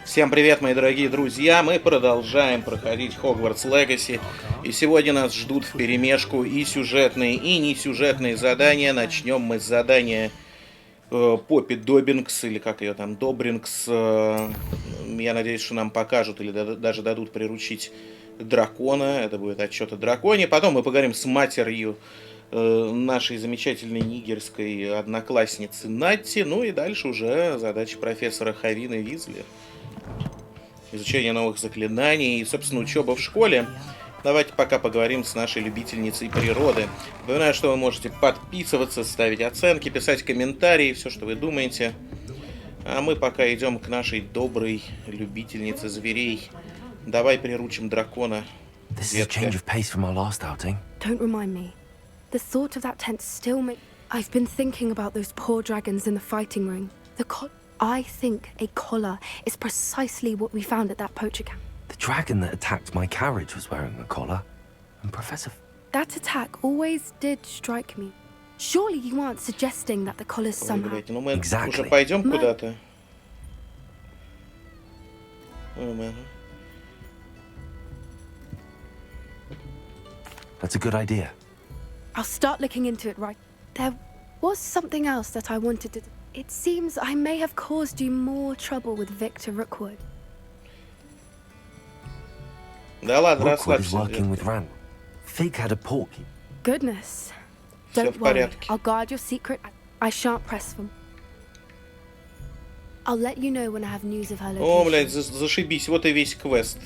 Всем привет, мои дорогие друзья! Мы продолжаем проходить Hogwarts Legacy. И сегодня нас ждут вперемешку и сюжетные, и несюжетные задания. Начнем мы с задания Поппи Доббингс, или как ее там, Добрингс. Я надеюсь, что нам покажут или даже дадут приручить дракона. Это будет отчет о драконе. Потом мы поговорим с матерью нашей замечательной нигерской одноклассницы Натти. Ну и дальше уже задачи профессора Хавины Визли. Изучение новых заклинаний и, собственно, учеба в школе. Давайте пока поговорим с нашей любительницей природы. Напоминаю, что вы можете подписываться, ставить оценки, писать комментарии, все, что вы думаете. А мы пока идем к нашей доброй любительнице зверей. Давай приручим дракона. Don't remind me. The thought of that tent still makes... I've been thinking about those poor dragons in the fighting ring. I think a collar is precisely what we found at that poacher camp. The dragon that attacked my carriage was wearing a collar. And Professor... That attack always did strike me. Surely you aren't suggesting that the collar's somehow... Ой, ну мы Exactly. уже пойдем куда-то. That's a good idea. I'll start looking into it right... There was something else that I wanted to... It seems I may have caused you more trouble with Victor Rookwood. Да ладно, Rookwood is расслабься. working with Rand. Fig had a porky. Goodness. Всё Don't в worry. порядке. I'll guard your secret. I shan't press them. I'll let you know when I have news of her location. О, блядь, зашибись, вот и весь квест.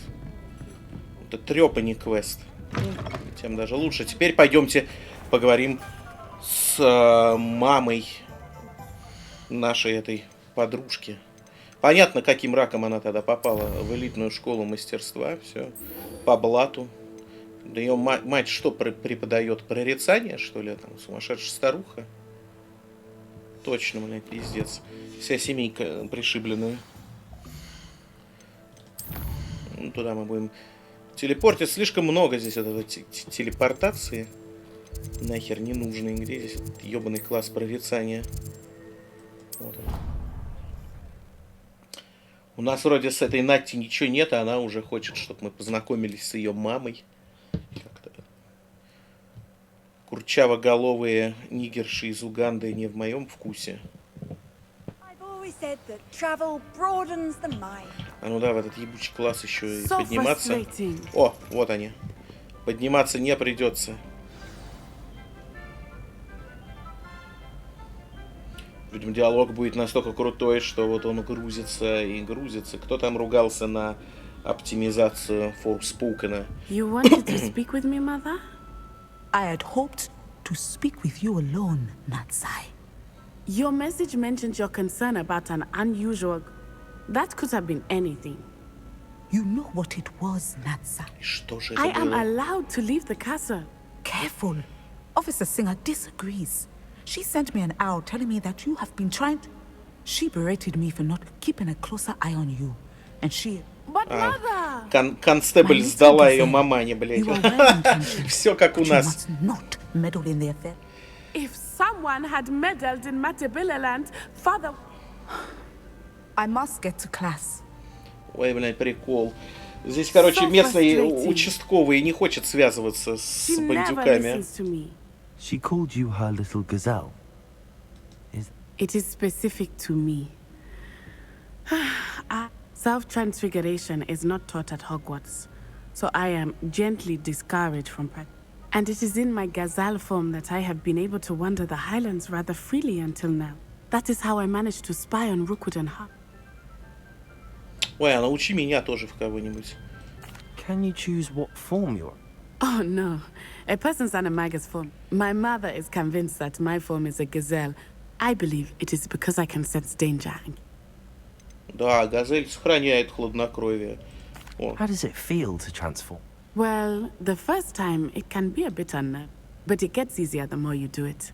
Это трёпаный квест. Тем даже лучше. Теперь пойдемте поговорим с мамой нашей этой подружки. Понятно, каким раком она тогда попала в элитную школу мастерства. Все по блату. Да ее мать что преподает? Прорицание, что ли? Там сумасшедшая старуха. Точно, блядь, пиздец. Вся семейка пришибленная. Ну, туда мы будем телепортить. Слишком много здесь этого телепортации. Нахер не нужный. Где здесь этот ебаный класс прорицания? Вот он. У нас вроде с этой Натти ничего нет, а она уже хочет, чтобы мы познакомились с ее мамой. Как-то курчавоголовые нигерши из Уганды не в моем вкусе. А ну да, в этот ебучий класс еще и подниматься. О, вот они. Подниматься не придется. Видимо, диалог будет настолько крутой, что вот он грузится и грузится. Кто там ругался на оптимизацию Forspoken? You wanted to speak with me, mother? I had hoped to speak with you alone, Natsi. Your message mentioned your concern about an unusual... That could have been anything. You know what it was, Natsi. Что же I это am было? allowed to leave the castle. Careful. Officer Singer disagrees. She sent me an owl telling me that you have been trying to... She berated me for not keeping a closer eye on you. And she... But mother! Констебль сдала ее мамане, блядь. You are well intentioned. Все как у But you нас. must not meddle in the affair. If someone had meddled in Matabeleland, father... I must get to class. Ой, блядь, прикол. Здесь, короче, So местный frustrating. участковый не хочет связываться с She never бандюками. listens to me. She called you her little gazelle. It is specific to me. Self-transfiguration is not taught at Hogwarts, so I am gently discouraged from practice. And it is in my gazelle form that I have been able to wander the Highlands rather freely until now. That is how I managed to spy on Rookwood and Hart. Ой, а научи меня тоже в кого-нибудь. Can you choose what form you're in? Oh no, a person's animagus form. My mother is convinced that my form is a gazelle. I believe it is because I can sense danger. Да, газель сохраняет хладнокровие. О. How does it feel to transform? Well, the first time it can be a bit unnerving, but it gets easier the more you do it.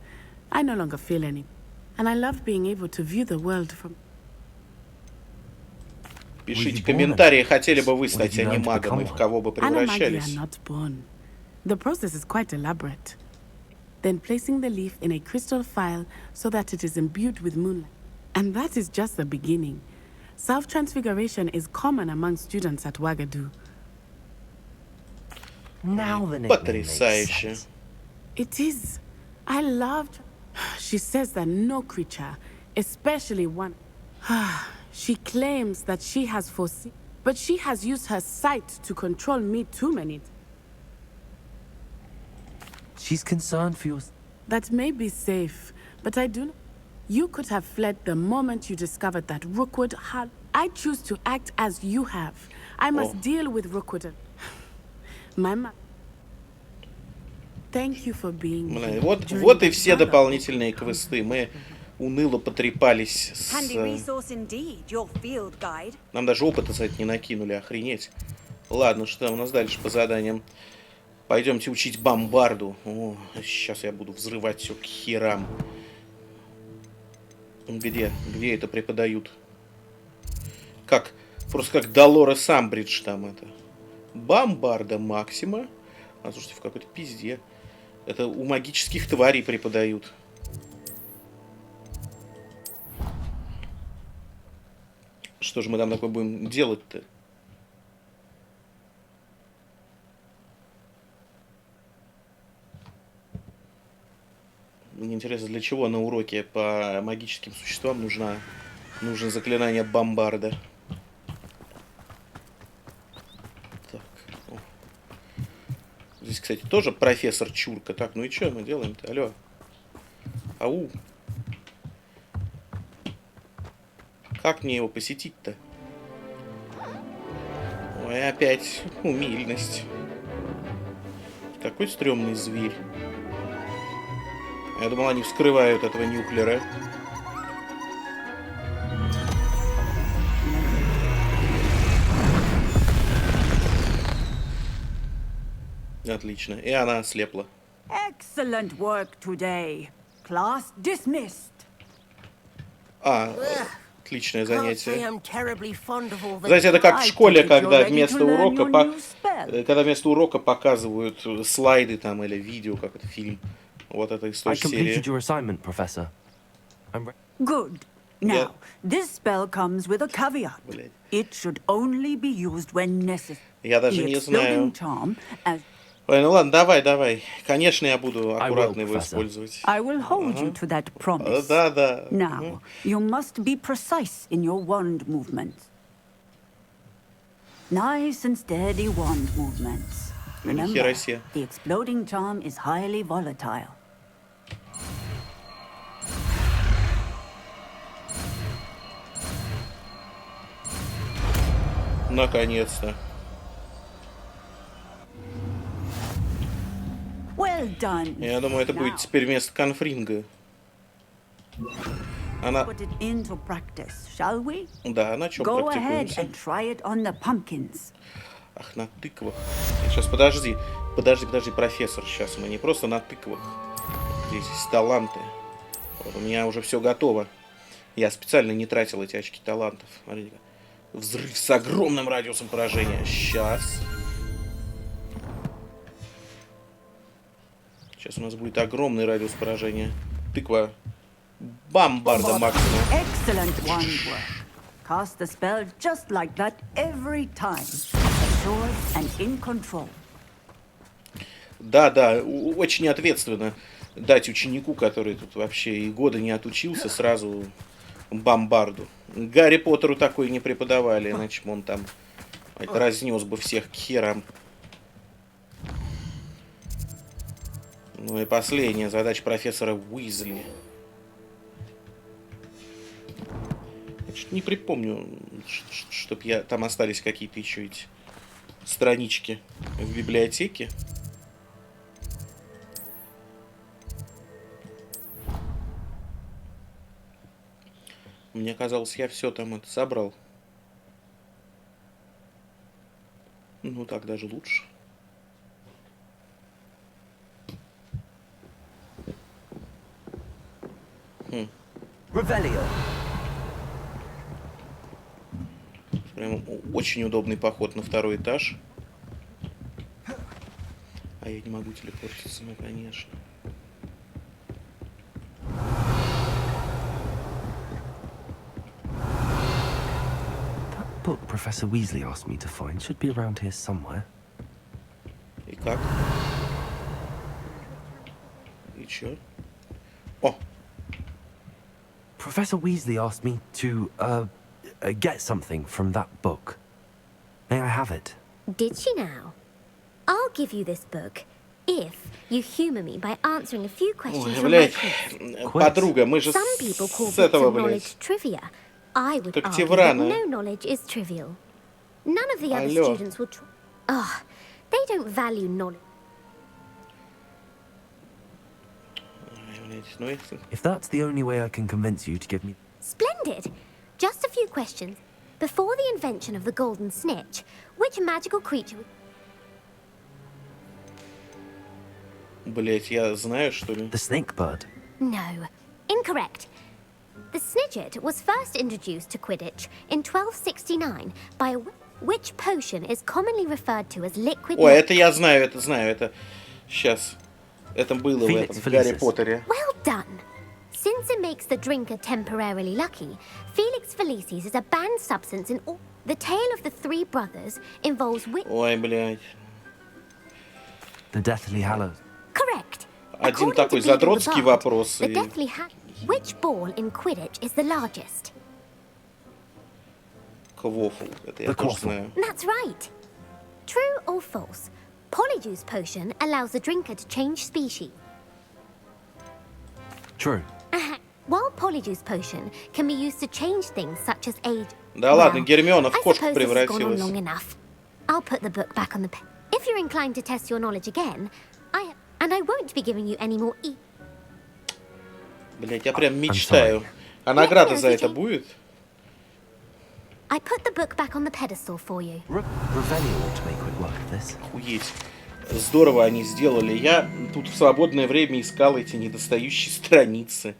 I no longer feel any, and I love being able to view the world from... Пишите комментарии, хотели бы вы стать анимагом и в кого бы Animagi превращались. are not born. The process is quite elaborate. Then placing the leaf in a crystal phial so that it is imbued with moonlight. And that is just the beginning. Self-transfiguration is common among students at Wagadu. Now the nickname makes Потрясающе. sense. It is. I loved. She says that no creature, especially one. She claims that she has foreseen, but she has used her sight to control me too many. She's concerned for your... That may be safe, but I do not. You could have fled the moment you discovered that Rookwood had. I choose to act as you have. I must deal with Rookwood. Mama. Thank you for being here. Вот и все дополнительные квесты. Мы уныло потрепались с... Нам даже опыта за это не накинули, охренеть. Ладно, что там у нас дальше по заданиям? Пойдемте учить бомбарду. О, сейчас я буду взрывать все к херам. Где это преподают? Как? Просто как Долорес Амбридж там это. Бомбарда Максима. А слушайте, в какой-то пизде. Это у магических тварей преподают. Что же мы там такое будем делать-то? Мне интересно, для чего на уроке по магическим существам нужно заклинание бомбарда. Так. О. Здесь, кстати, тоже профессор Чурка. Так, ну и что мы делаем-то? Алло. Ау. Как мне его посетить-то? Ой, опять умильность. Какой стрёмный зверь. Я думал, они вскрывают этого нюхлера. Отлично. И она ослепла. Excellent work today. Class dismissed. Отличное занятие. Знаете, это как в школе, когда вместо урока показывают слайды там или видео, как это фильм. Вот это из той серии. Good. Now, this spell comes with a caveat. It should only be used when necessary. Я даже не знаю. Ой, ну ладно, давай. Конечно, я буду аккуратно его использовать. I will hold you to that promise. Да. Now, you must be precise in your wand movements. Nice and steady wand movements. Remember, the exploding charm is highly volatile. Наконец-то. Well done. Я думаю, это будет теперь вместо конфринга. Она... Put it into practice, shall we? Да, на чем Go ahead практикуемся? and try it on the pumpkins. Ах, на тыквах. Сейчас, подожди, профессор. Сейчас мы не просто на тыквах. Здесь есть таланты. Вот у меня уже все готово. Я специально не тратил эти очки талантов. Смотрите-ка. Взрыв с огромным радиусом поражения. Сейчас у нас будет огромный радиус поражения. Тыква. Бомбарда максимум. Excellent wand work. Cast the spell just like that every time. Assured and in control. Да, очень ответственно дать ученику, который тут вообще и года не отучился, сразу бомбарду. Гарри Поттеру такой не преподавали, иначе он там разнес бы всех к херам. Ну и последняя задача профессора Уизли. Я что-то не припомню, чтоб там остались какие-то еще эти странички в библиотеке. Мне казалось, я все там это собрал. Ну, так даже лучше. Прям очень удобный поход на второй этаж. А я не могу телепортиться, ну, конечно. book Professor Weasley asked me to find should be around here somewhere. И как? И чё? О! Professor Weasley asked me to, get something from that book. May I have it? Did she now? I'll give you this book if you humor me by answering a few questions Ой, from my блядь, quiz. подруга, мы же Some people call с books этого, of knowledge блядь. trivia. I would Так argue that Теврана. no knowledge is trivial. None of the other Алло. students will they don't value knowledge. Ой, блядь, ну это... If that's the only way I can convince you to give me... Splendid! Just a few questions. Before the invention of the golden snitch, which magical creature... Блядь, я знаю, что ли? The snake bird. No, incorrect. The snidget was first introduced to Quidditch in 1269 by which potion is commonly referred to as liquid Ой, milk. это я знаю, это... Сейчас. Это было в этом, в Гарри Поттере. Well done. Since it makes the drinker temporarily lucky, Felix Felicis is a banned substance in all... The tale of the three brothers involves Ой, блядь. The Deathly Hallows. Correct. Один According такой to Beedle the задротский Bard, вопрос. The И... Deathly Which ball in Quidditch is the largest? Квофл. Это я The тоже quaffle. знаю. That's right. True or false? Polyjuice potion allows the drinker to change species. True. While Polyjuice potion can be used to change things such as age. Да ладно, Well, Гермиона в I кошку suppose this has gone on превратилась. long enough. I'll put the book back on the. If you're inclined to test your knowledge again, I won't be giving you any more. Блядь, я прям мечтаю. А награда за это будет? I put the book back on the pedestal for you. Ravelli ought to make quick work of this. Охуеть. Здорово они сделали. Я тут в свободное время искал эти недостающие страницы.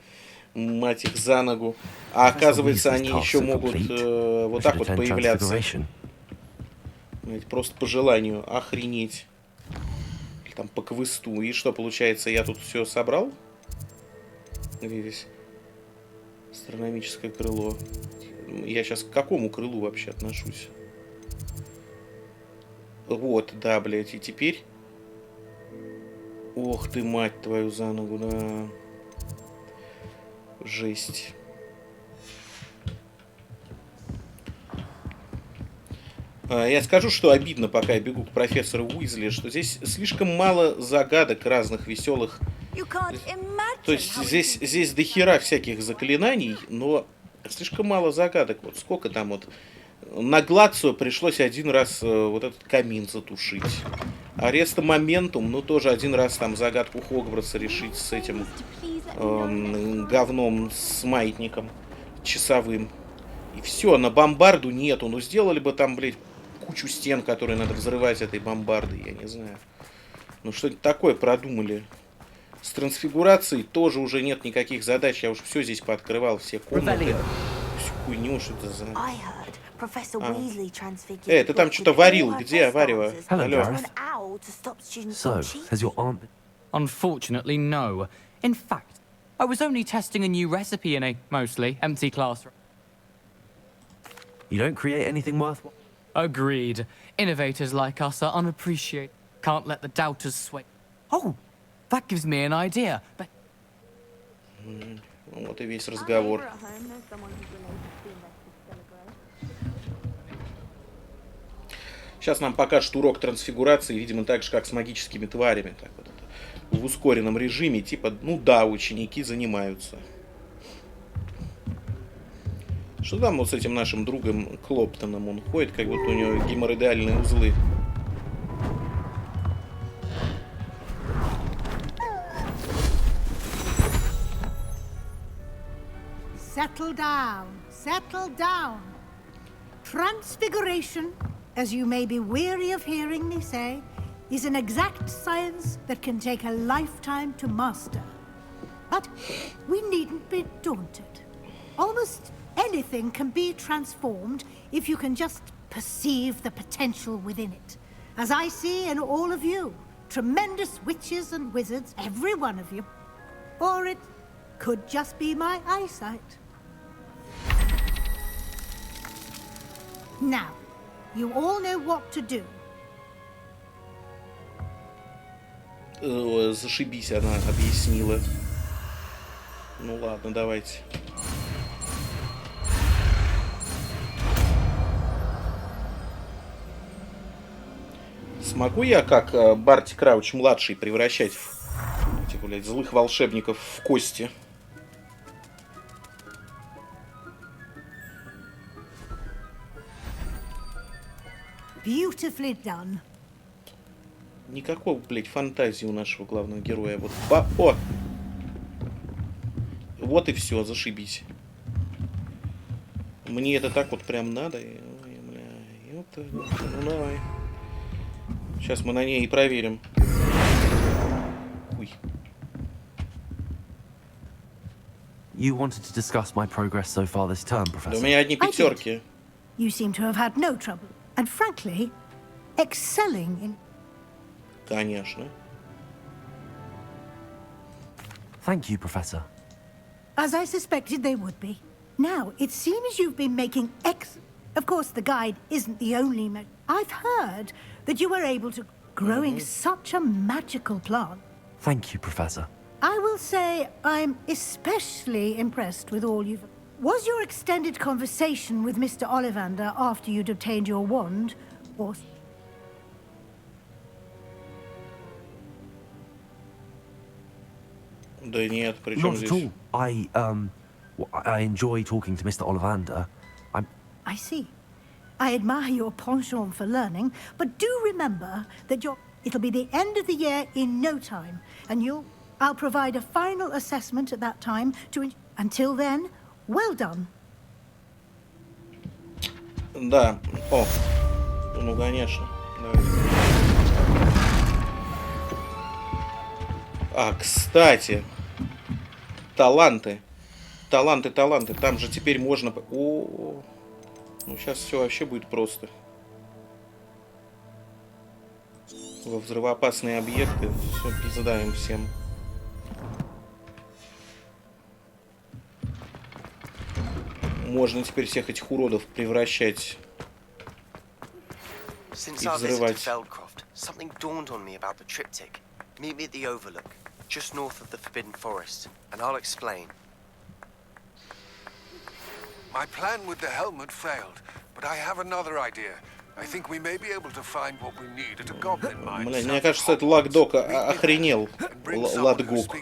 Мать их за ногу. А оказывается, они еще могут вот так вот появляться. Блядь, просто по желанию. Охренеть. Или там по квесту. И что, получается, я тут все собрал? Где здесь? Астрономическое крыло. Я сейчас к какому крылу вообще отношусь? Вот, да, блядь, и теперь... Ох ты, мать твою за ногу, да. Жесть. Я скажу, что обидно, пока я бегу к профессору Уизли, что здесь слишком мало загадок разных веселых. То есть здесь дохера всяких заклинаний, но слишком мало загадок. Вот сколько там вот... На Глацию пришлось один раз вот этот камин затушить. Ареста Моментум, ну тоже один раз там загадку Хогвартса решить с этим говном, с маятником часовым. И все, на бомбарду нету. Ну сделали бы там, блядь, кучу стен, которые надо взрывать этой бомбардой, я не знаю. Ну что-нибудь такое продумали. С трансфигурацией тоже уже нет никаких задач. Я уж все здесь пооткрывал, все комнаты. Всю хуйню, что это за... ты там что-то варил. Где варево? Алло. So, has your aunt... Unfortunately, no. In fact, I was only testing a new recipe in a mostly empty classroom. You don't create anything worthwhile? Agreed. Innovators like us are unappreciated. Can't let the doubters sway. Oh, that gives me an idea. But... Вот и весь разговор. Сейчас нам покажут урок трансфигурации, видимо, так же, как с магическими тварями. Так вот это, в ускоренном режиме. Типа, ну да, ученики занимаются. Что там вот с этим нашим другом Клоптоном? Он ходит, как будто у него геморроидальные узлы. Settle down, settle down. Transfiguration, as you may be weary of hearing me say, is an exact science that can take a lifetime to master. But we needn't be daunted. Almost anything can be transformed if you can just perceive the potential within it. As I see in all of you, tremendous witches and wizards, every one of you. Or it could just be my eyesight. Now, you all know what to do. Зашибись, она объяснила. Ну ладно, давайте. Смогу я, как Барти Крауч-младший, превращать этих, блядь, злых волшебников в кости? Beautifully done. Никакого, блядь, фантазии у нашего главного героя. Вот, о! Вот и все, зашибись. Мне это так вот прям надо. Ой, бля, ёпта. Ну давай. Сейчас мы на ней и проверим. Ой. You wanted to discuss my progress so far this term, Да Professor? у меня одни пятерки. You seem to have had no trouble, and frankly, excelling in... Конечно. Thank you, Professor. As I suspected they would be. Now, it seems you've been making Of course, the guide isn't the only I've heard that you were able to... Growing such a magical plant. Thank you, Professor. I will say I'm especially impressed with all you've... Was your extended conversation with Mr. Ollivander after you'd obtained your wand, or... Да нет, при чем Not at здесь? all. I enjoy talking to Mr. Ollivander. I see. I admire your penchant for learning, but do remember that it'll be the end of the year in no time, and I'll provide a final assessment at that time to... Until then, well done. Да. О. Ну, конечно. Давайте. А, кстати. Таланты. Таланты. Там же теперь можно... О, ну, сейчас все вообще будет просто. Во взрывоопасные объекты. Все, пиздаем всем. Можно теперь всех этих уродов превращать и взрывать. Something dawned on me about the triptych. Meet me at the Overlook, just north of the Forbidden Forest, and I'll explain. My plan with the helmet failed, but I have another idea. I think we may be able to find what we need at a goblin mine. Блин, мне кажется, это Лакдок охренел. Ладгук.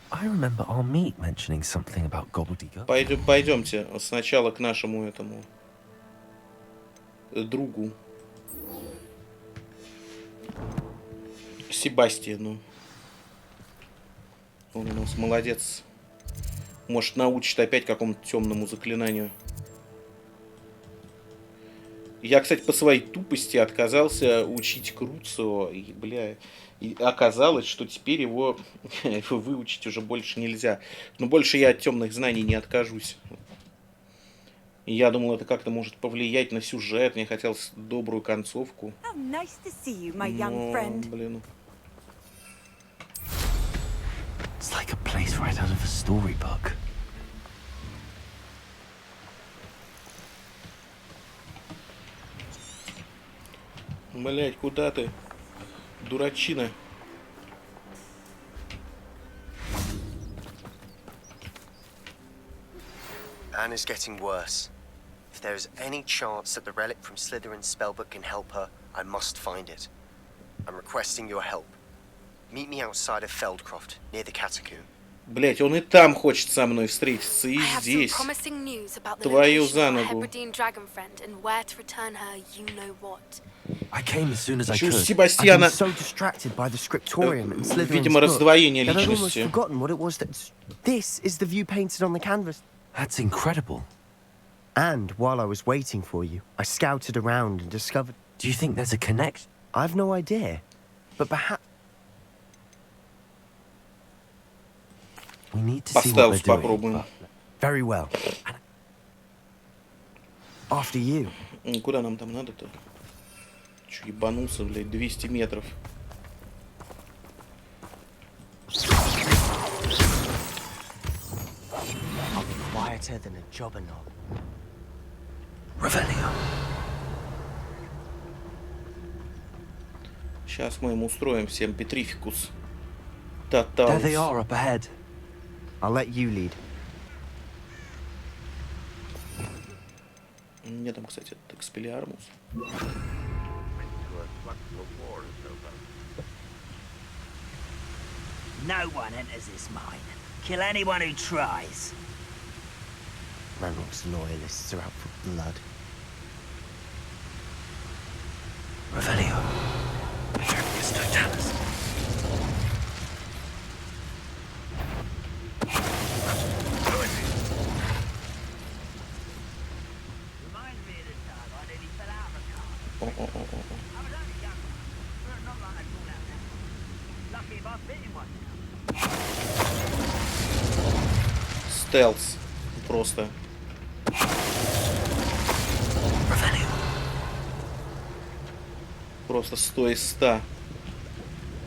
I remember our meet mentioning something about gobbledygook. Пойдемте сначала к нашему этому другу Себастиану. Он у нас молодец. Может, научит опять какому-то темному заклинанию. Я, кстати, по своей тупости отказался учить Круцио. И, бля, и оказалось, что теперь его выучить уже больше нельзя. Но больше я от темных знаний не откажусь. И я думал, это как-то может повлиять на сюжет. Мне хотелось добрую концовку. Но, блин. It's like a place right out of a storybook. Блять, куда ты? Дурачина. Anne is getting worse. If there is any chance that the relic from Slytherin's spellbook can help her, I must find it. I'm requesting your help. Meet me outside of Feldcroft, near the catacomb. Блять, он и там хочет со мной встретиться, и здесь. Твою за ногу. I came as soon as I Еще could. Себастиана. I've been so distracted by the scriptorium and Slytherin's Видимо, book раздвоение that I'd almost личности. forgotten what it was that... This is the view painted on the canvas. That's incredible. And while I was waiting for you, I scouted around and discovered... Do you think there's a connection? I've no idea, but perhaps... We need to see what they're doing. Very well. After you. Куда нам там надо-то? Чё, ебанулся, блядь, 200 метров. I'll be quiet better than a jobberknock. Revelio. Сейчас мы им устроим всем петрификус. There Тоталус. they are up ahead. I'll let you lead. Мне там, кстати, этот экспеллиармус. No one enters this mine. Kill anyone who tries. Ranrock's loyalists are out for blood. Revelio. Petronius Totalis. Reminds me of the time I nearly fell out of a car. О, о, о, о, о. I was only young, but not like I call out now. Lucky if I fit in one. Стелс. Просто. Revelio. Просто 100 из 100.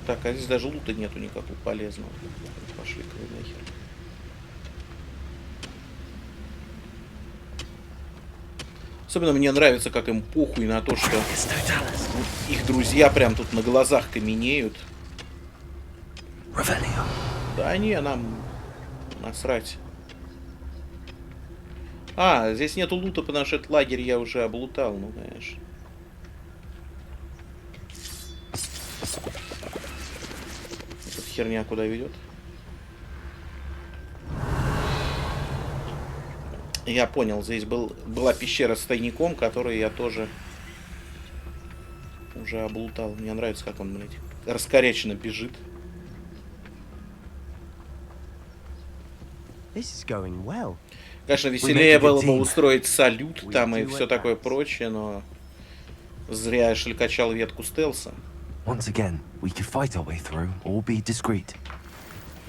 Так, а здесь даже лута нету никакого полезного. Пошли-ка вы нахер. Особенно мне нравится, как им похуй на то, что их друзья прям тут на глазах каменеют. Revelio. Да не, нам насрать. А, здесь нету лута, потому что этот лагерь я уже облутал, ну конечно. Эта херня куда ведет? Я понял, здесь была пещера с тайником, которую я тоже уже облутал. Мне нравится, как он, блядь, раскоряченно бежит. This is going well. Конечно, веселее было бы устроить салют там и все такое прочее, но зря я шлькачал ветку стелса. Once again, we could fight our way through or be discreet.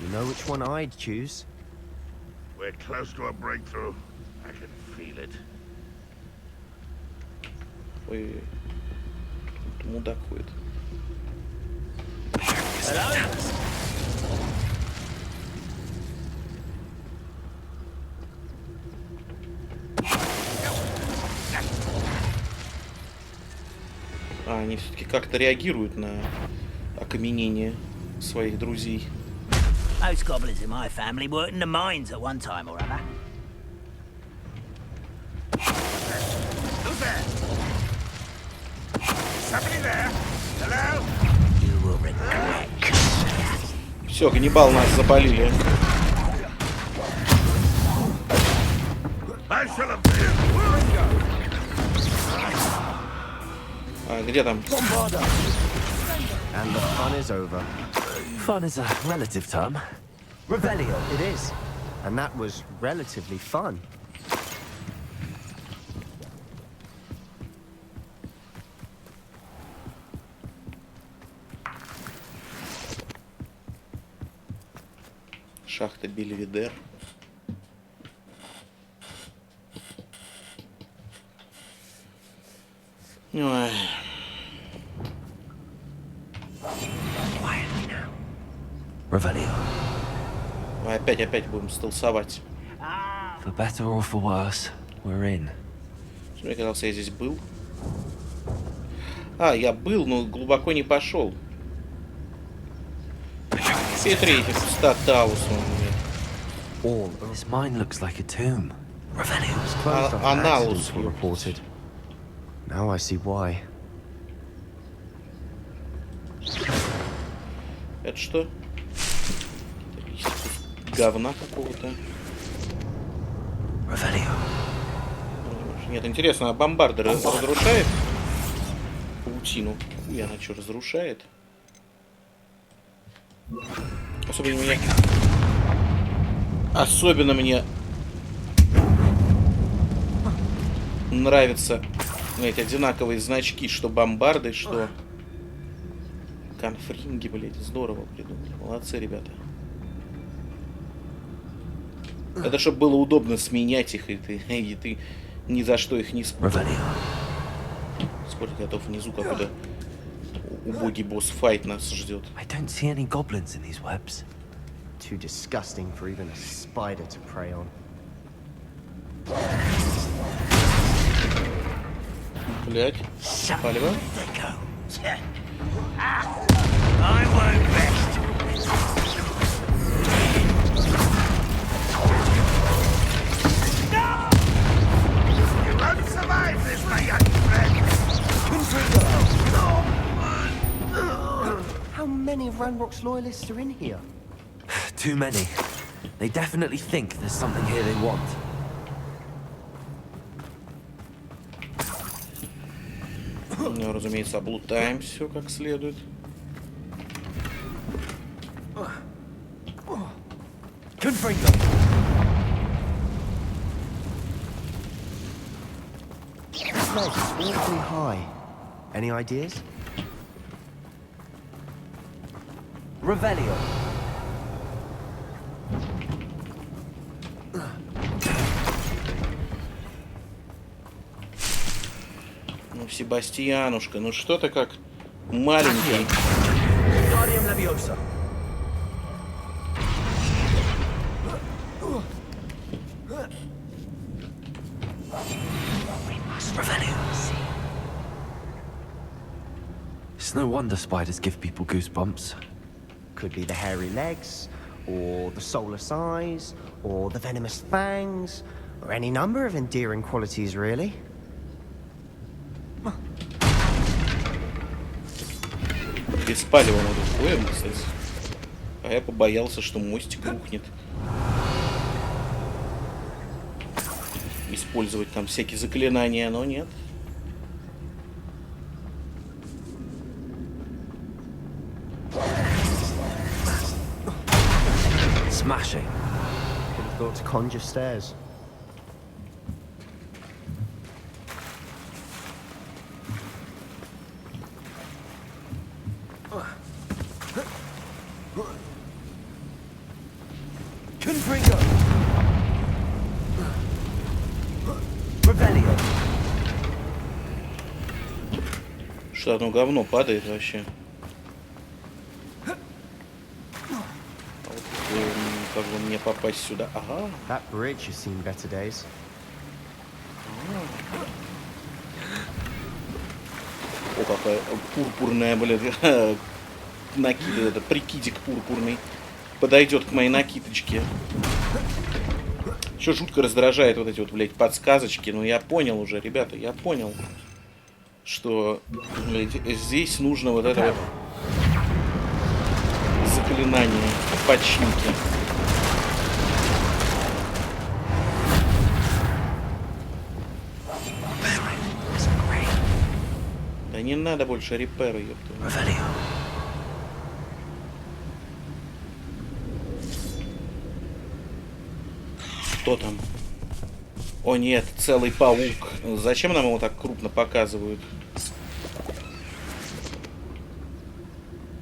You know which one I'd choose? We're close to a breakthrough. I can feel it. Ой, тут мудак ходит. А, они все-таки как-то реагируют на окаменение своих друзей. Most goblins in my family worked in the mines at one time or other. Who's there? Somebody there? Hello? You will regret. Все, Ганнибал нас запалили. I shall have been. А, где там? And the fun is over. Fun is a relative term. Revelio. It is. And that was relatively fun. Шахта Бельведер. Ой. Revelio. Мы опять будем стелсовать. For better or for worse, we're in. Мне казалось, я здесь был. А, я был, но глубоко не пошел. Петрификус Тоталус у меня. This mine looks like a tomb. Revelio. Closed after Аналус. accidents were reported. Now I see why. Это что? Говна какого-то. Revelio. Нет, интересно, а бомбарды разрушает паутину? Хуй она что, разрушает? Особенно мне нравятся эти одинаковые значки, что бомбарды, что конфринги, блядь, здорово придумали. Молодцы, ребята. Это чтобы было удобно сменять их, и ты ни за что их не спутаешь. Сколько готов внизу какой-то убогий босс-файт нас ждет. I don't see any goblins in these webs. Too disgusting for even a spider to prey on. Блять, палево. How many of Ranrock's loyalists are in here? Too many. They definitely think there's something here they want. Ну, разумеется, облутаем все как следует. This ledge is awfully high. Any ideas? Revelio. Ну, Себастианушка, ну что ты как маленький. It's no wonder spiders give people goosebumps. Could be the hairy legs, or the soulless eyes, or the venomous fangs, or any number of endearing qualities, really. Без палева мы тут ходим, кстати. А я побоялся, что мостик рухнет. Использовать там всякие заклинания, но нет. Smashing. Could have thought to conjure stairs. Confringo. Revelio. Что одно говно падает вообще. Как бы мне попасть сюда? Ага. That bridge has seen better days. О, какая пурпурная, блядь, накид, это прикидик пурпурный. Подойдет к моей накидочке. Еще жутко раздражает вот эти вот, блядь, подсказочки. Но я понял уже, ребята, я понял, что, блядь, здесь нужно вот это вот заклинание починки. Да не надо больше репера, ёпта. Кто там? О нет, целый паук. Зачем нам его так крупно показывают?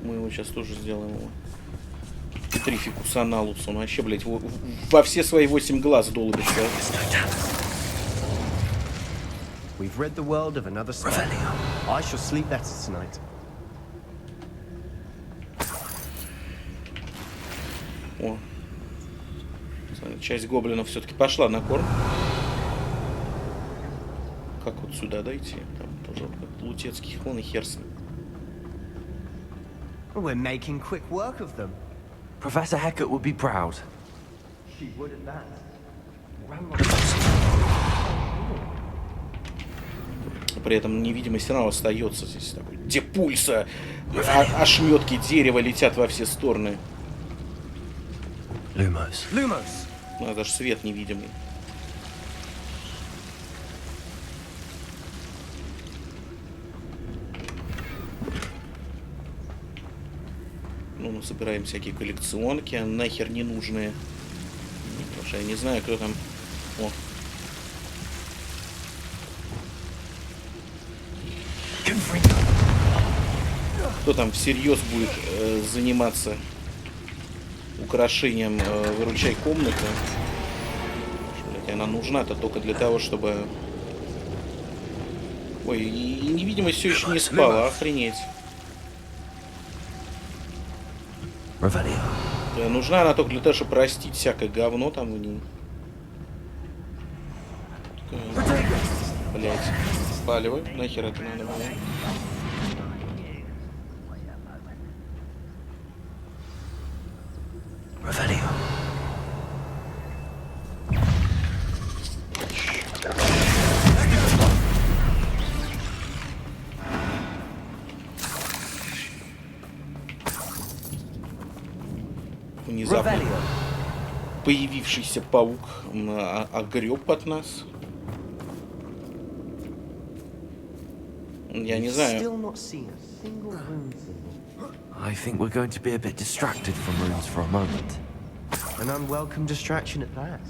Мы его сейчас тоже сделаем его. Петрификус аналус. Он вообще, блядь, во все свои 8 глаз долбится. We've rid the world of another spell. I shall sleep better tonight. О. Часть гоблинов все-таки пошла на корм. Как вот сюда дойти? Там тоже лутецкий хлон и хер с ним. We're making quick work of them. Professor Hecat would be proud. She would at that. При этом невидимость все равно остается здесь такой. Где пульса? Ошметки дерева летят во все стороны. Lumos. Lumos. Ну, даже свет невидимый. Ну, мы собираем всякие коллекционки, нахер не нужные. Потому что я не знаю, кто там. О. Кто там всерьез будет заниматься украшением выручай комнаты. Блядь, она нужна-то только для того, чтобы... Ой, и невидимость все еще не спала, охренеть. Нужна она только для того, чтобы растить всякое говно там в ней. Блять. Спаливай. Нахер это надо было? Внезапно появившийся паук огреб от нас. Я не знаю. I think we're going to be a bit distracted from runes for a moment. An unwelcome distraction at that.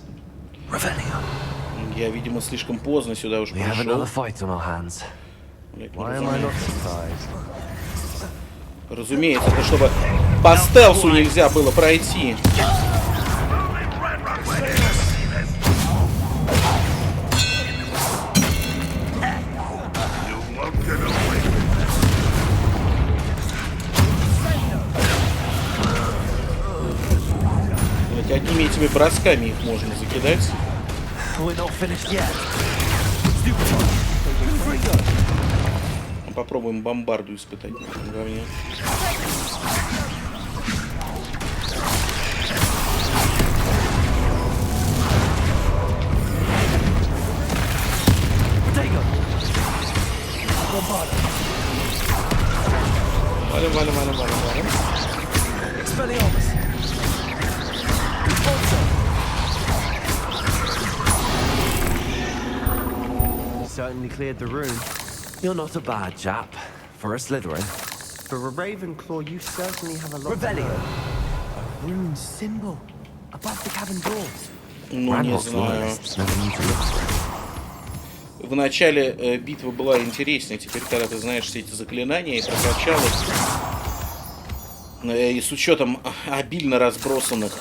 Я, видимо, слишком поздно сюда уже We have another пришел. fight on our hands. Why am I not surprised? Разумеется, это чтобы по стелсу нельзя было пройти. Ведь одними этими бросками их можно закидать. Попробуем бомбарду испытать на этом говне. Валим, валим, валим, валим, валим. Certainly cleared the room. You're not a bad chap for a Slytherin. For a Ravenclaw, you certainly have a lot to learn. A rune symbol above the cabin door. Ну, не знаю. В начале битва была интереснее. Теперь, когда ты знаешь все эти заклинания и прокачал их, и с учетом обильно разбросанных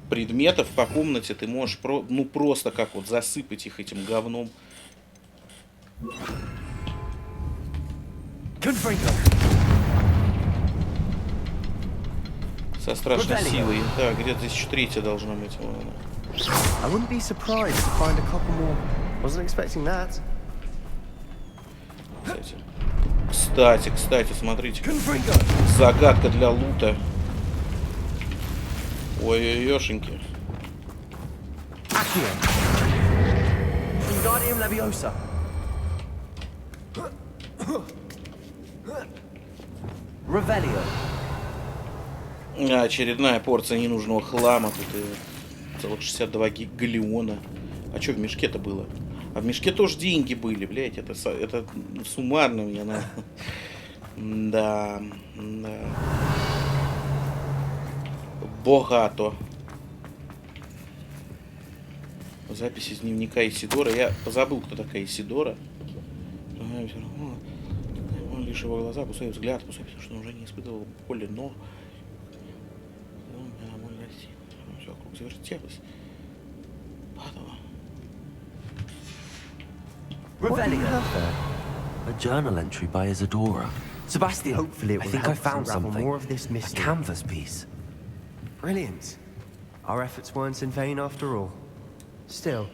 предметов по комнате, ты можешь ну просто как вот засыпать их этим говном. Со страшной силой. Да, где-то здесь еще третья должна быть. I wouldn't be surprised to find a couple more. Wasn't expecting that. Кстати, смотрите. Загадка для лута. Ой-ой-ешеньки. Очередная порция ненужного хлама. Тут целых 62 галеона. А что в мешке-то было? А в мешке тоже деньги были, блять. Это суммарно мне надо. Да. Богато. Запись из дневника Исидора. Я позабыл, кто такая Исидора. Он лишь его глаза, пустой взгляд, пустой, потому что он уже не испытывал боли, но... Все вокруг завертелось. Падало. A journal entry by Isadora. Sebastian, Hopefully it will I think I help us found unravel something. more of this A mystery. canvas piece. Brilliant. Our efforts weren't in vain after all. Still,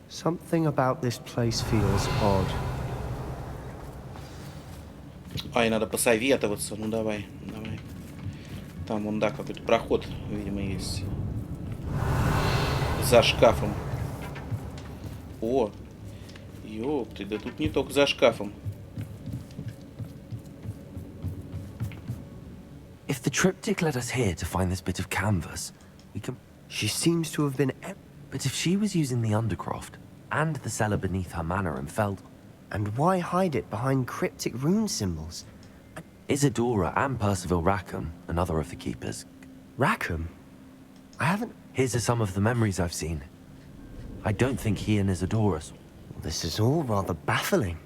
something about this place feels odd. Ай, надо посоветоваться. Ну давай. Там вон, да, какой-то проход, видимо, есть. За шкафом. О! Ёпты, да тут не только за шкафом. If the triptych led us here to find this bit of canvas, we can... She seems to have been... But if she was using the Undercroft and the cellar beneath her manor in Feld... And why hide it behind cryptic rune symbols? Isadora and Percival Rackham, another of the keepers. Rackham? I haven't... Here's some of the memories I've seen. I don't think he and Isadora... This is all rather baffling.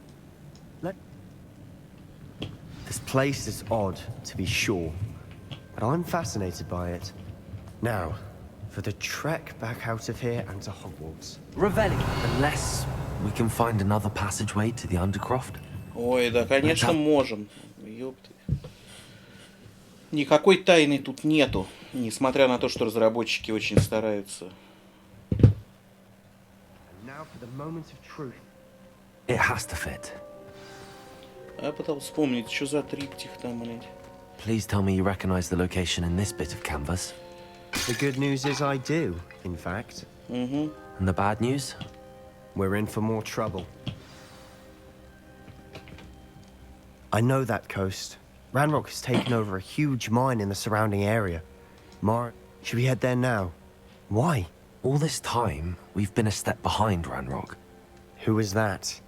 This place is odd, to be sure, but I'm fascinated by it. Now, for the trek back out of here and to Hogwarts. Unless we can find another passageway to the Undercroft. Ой, да, конечно, можем. Ёпты. Никакой тайны тут нету, несмотря на то, что разработчики очень стараются. It has to fit. Я пытался вспомнить, что за триптих там, блядь. Please tell me you recognize the location in this bit of canvas. The good news is I do, in fact. Mm-hmm. And the bad news? We're in for more trouble. I know that coast. Ranrock has taken over a huge mine in the surrounding area. Should we head there now? Why? All this time, we've been a step behind Ranrock. Who is that?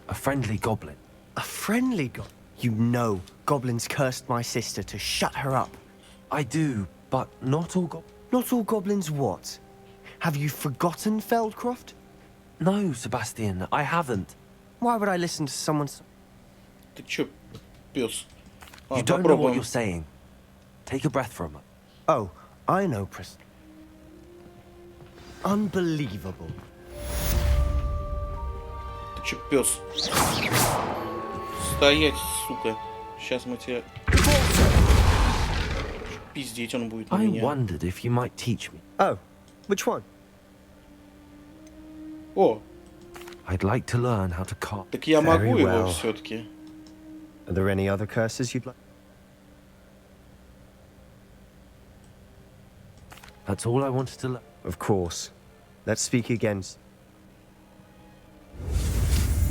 A friendly goblin. A friendly goblin? You know, goblins cursed my sister to shut her up. I do, but not all Not all goblins what? Have you forgotten Feldcroft? No, Sebastian, I haven't. Why would I listen to someone's... Ты чё, пёс? You don't know what you're saying. Take a breath for a moment. Oh, I know, Pris. Unbelievable. Ты чё, пёс? Стоять, сука. Сейчас мы тебя... Пиздеть он будет на I меня. wondered if you might teach me. Oh, which one? О, I'd like to learn how to carve. так я могу Very его well. все-таки. Are there any other curses you'd like? That's all I wanted to learn. Of course. Let's speak again.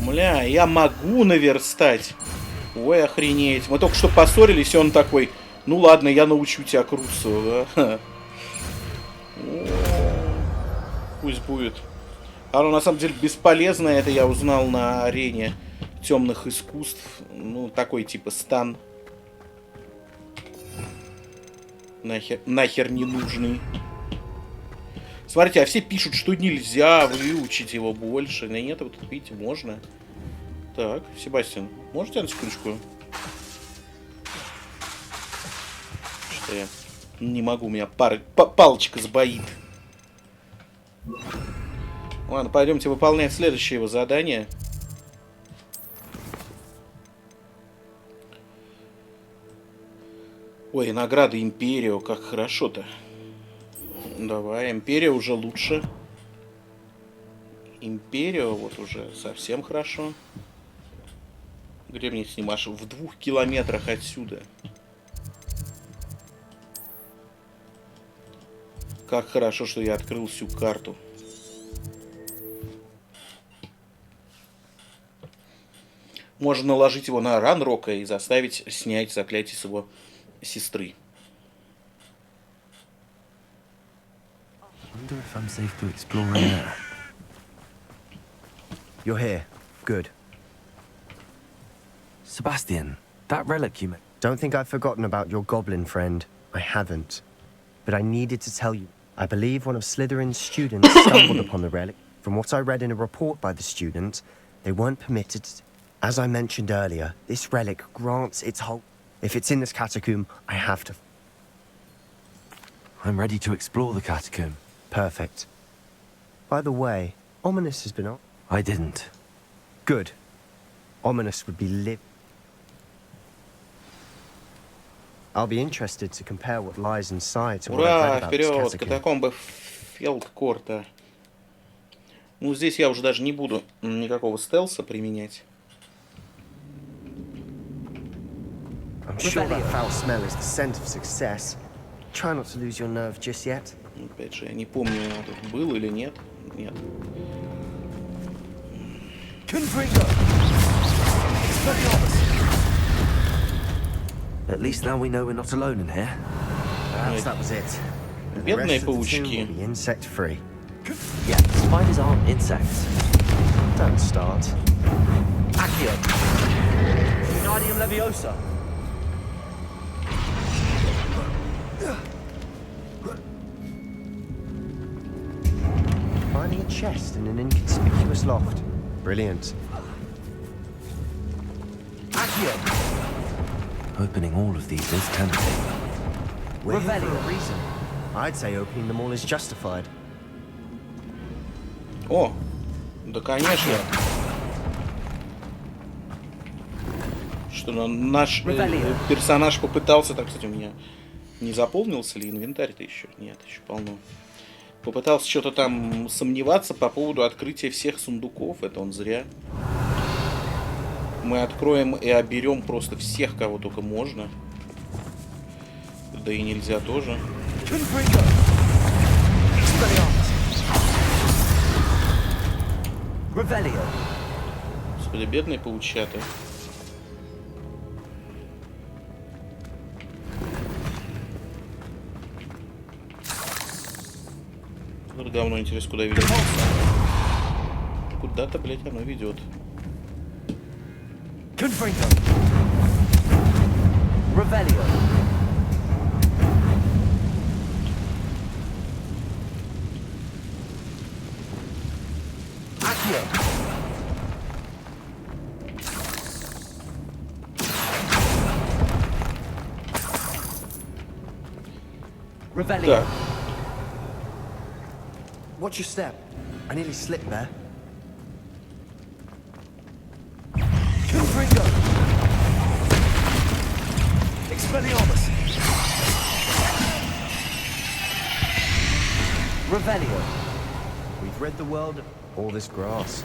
Мля, я могу наверстать. Ой, охренеть. Мы только что поссорились, и он такой, ну ладно, я научу тебя Крусу. Да? Пусть будет. Оно на самом деле бесполезное, это я узнал на арене темных искусств. Ну, такой типа стан. Нахер не нужный. Смотрите, а все пишут, что нельзя выучить его больше. Но нет, вот видите, можно. Так, Себастиан, можете на секундочку? Что я не могу, у меня палочка сбоит. Ладно, пойдемте выполнять следующее его задание. Ой, награда Империо, как хорошо-то. Давай, Империя уже лучше. Империо вот уже совсем хорошо. Где мне снимаешь? В 2 километрах отсюда. Как хорошо, что я открыл всю карту. Можно наложить его на Ранрока и заставить снять заклятие с его сестры. Wonder if I'm safe to explore in there. You're here. Good. Sebastian, that relic you made. Don't think I've forgotten about your goblin friend. I haven't. But I needed to tell you. I believe one of Slytherin's students stumbled upon the relic. From what I read in a report by the student, they weren't permitted to... As I mentioned earlier, this relic grants its whole... If it's in this catacomb, I have to... I'm ready to explore the catacomb. Perfect. By the way, Ominous has been on... I didn't. Good. Ominous would be lit. I'll be interested to compare what lies inside to what I've read Ура, about this вперед, catacomb. катакомбы Фелдкорта. Ну, здесь я уже даже не буду никакого стелса применять. I'm sure that foul smell is the scent of success. Try not to lose your nerve just yet. Опять же, я не помню, тут был или нет. Нет. At least now we know we're not alone in here. Perhaps that was it. Бедные паучки. Insect free. Yeah, spiders aren't insects. Don't start. Accio. Wingardium Leviosa. Finding a chest in an inconspicuous loft. Brilliant. Accio. Opening all of these is tempting. We're here for a reason. I'd say opening them all is justified. О, да конечно. Что наш персонаж попытался, так, кстати, у меня не заполнился ли инвентарь-то еще? Нет, еще полно. Попытался что-то там сомневаться по поводу открытия всех сундуков. Это он зря. Мы откроем и оберем просто всех, кого только можно. Да и нельзя тоже. Господи, бедные паучата. Вот говно, интересно, куда ведет. Куда-то, блять, оно ведет. Так. Watch your step. I nearly slipped there. Confringo! Expelliarmus! Revelio! We've read the world of all this grass.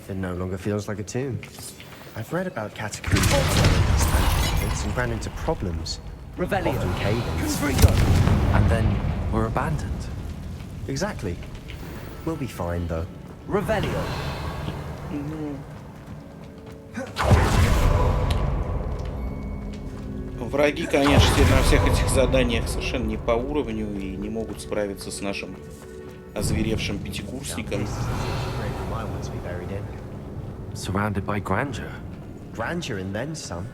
It no longer feels like a tomb. I've read about catacombs and ran into problems. Revelio! Often cave-ins. Confringo! And then we're abandoned. Exactly. We'll be fine, though. Revelio. Враги, конечно, теперь на всех этих заданиях совершенно не по уровню и не могут справиться с нашим озверевшим пятикурсником. Surrounded by grandeur. Grandeur and then some.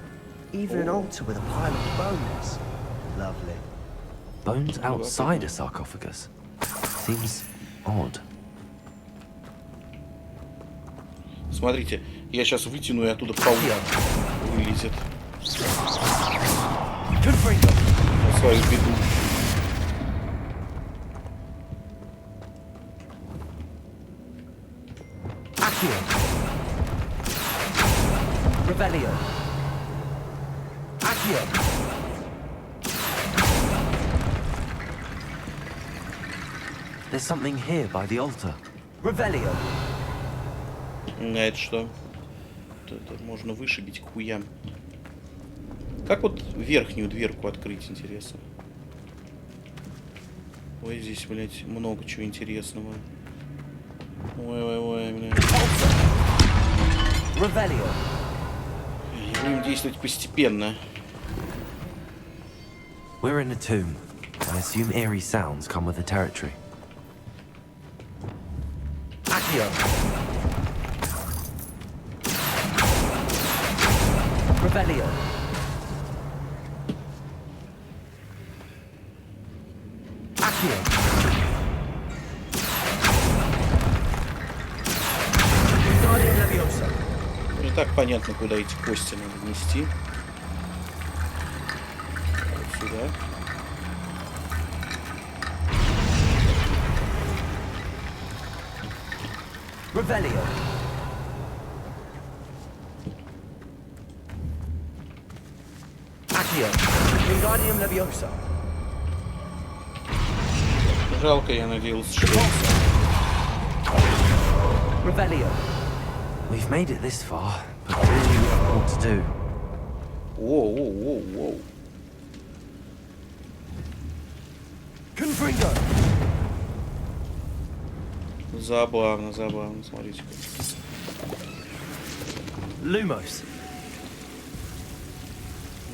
Even an altar with a pile of bones. Lovely. Bones outside a sarcophagus. Seems odd. Смотрите, я сейчас вытяну, и оттуда паук вылезет. На свою беду. Revelio. Accio. There's something here by the altar. Revelio. А это что? Это можно вышибить к хуям. Как вот верхнюю дверку открыть, интересно? Ой, здесь, блядь, много чего интересного. Ой, блядь. Revelio. Будем действовать постепенно. We're in a tomb. I assume eerie sounds come with the territory. Accio. Revelio. Accio. Не так понятно, куда эти кости надо нести. Вот сюда. Revelio. Accio. Wingardium Leviosa. Жалко, я надеялся, что... Revelio. We've made it this far, but clearly we have more to do. Воу. Confringo. Забавно, смотрите. Lumos.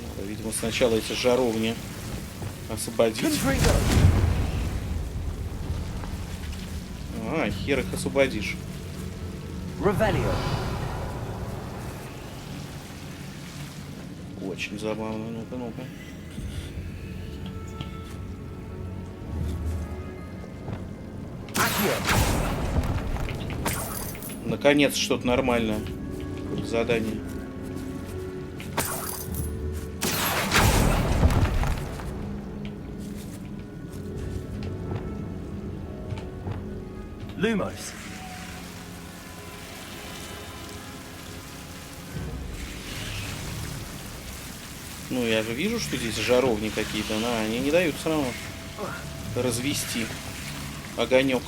Надо, видимо, сначала эти жаровни освободить. Confringo. А, хер их освободишь. Revelio. Очень забавно. Ну-ка. Наконец, что-то нормальное. Какое-то задание. Lumos. Ну, я же вижу, что здесь жаровни какие-то, но они не дают все равно развести огонек.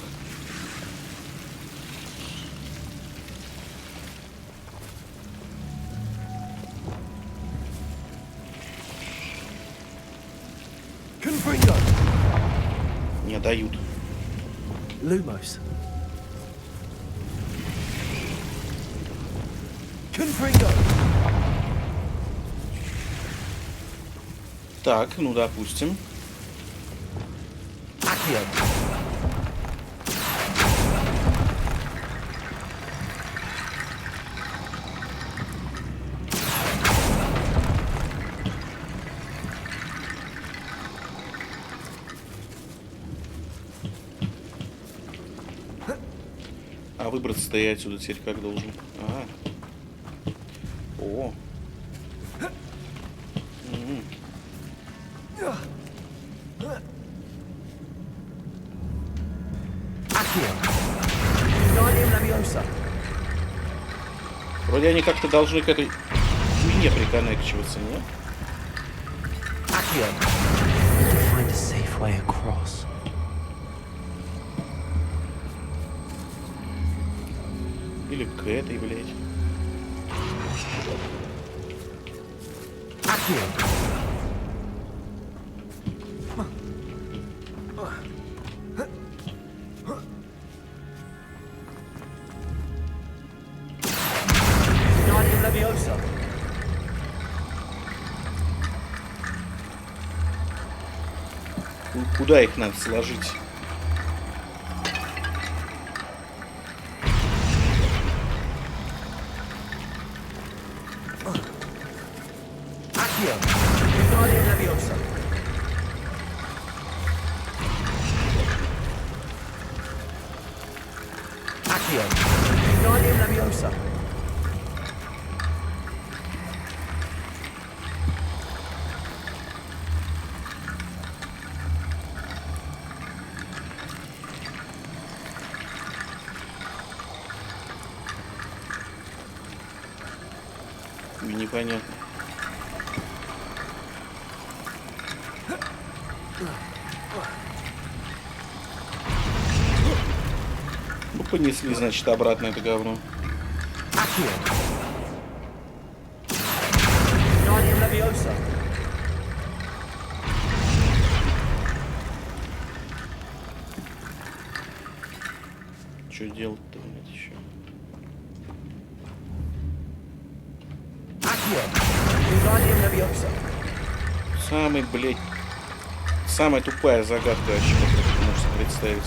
Не дают. Lumos. Так, ну допустим. А выбраться-то я отсюда теперь как должен? А. О. Вроде они как-то должны к этой хуйне приконнекчиваться, нет? Find a safe way across. Или к этой, блядь. Куда их надо сложить? Непонятно. Ну, понесли, значит, обратно это говно. Что делать-то, блядь, еще? Самый, блядь, самая тупая загадка вообще, как это можете представить.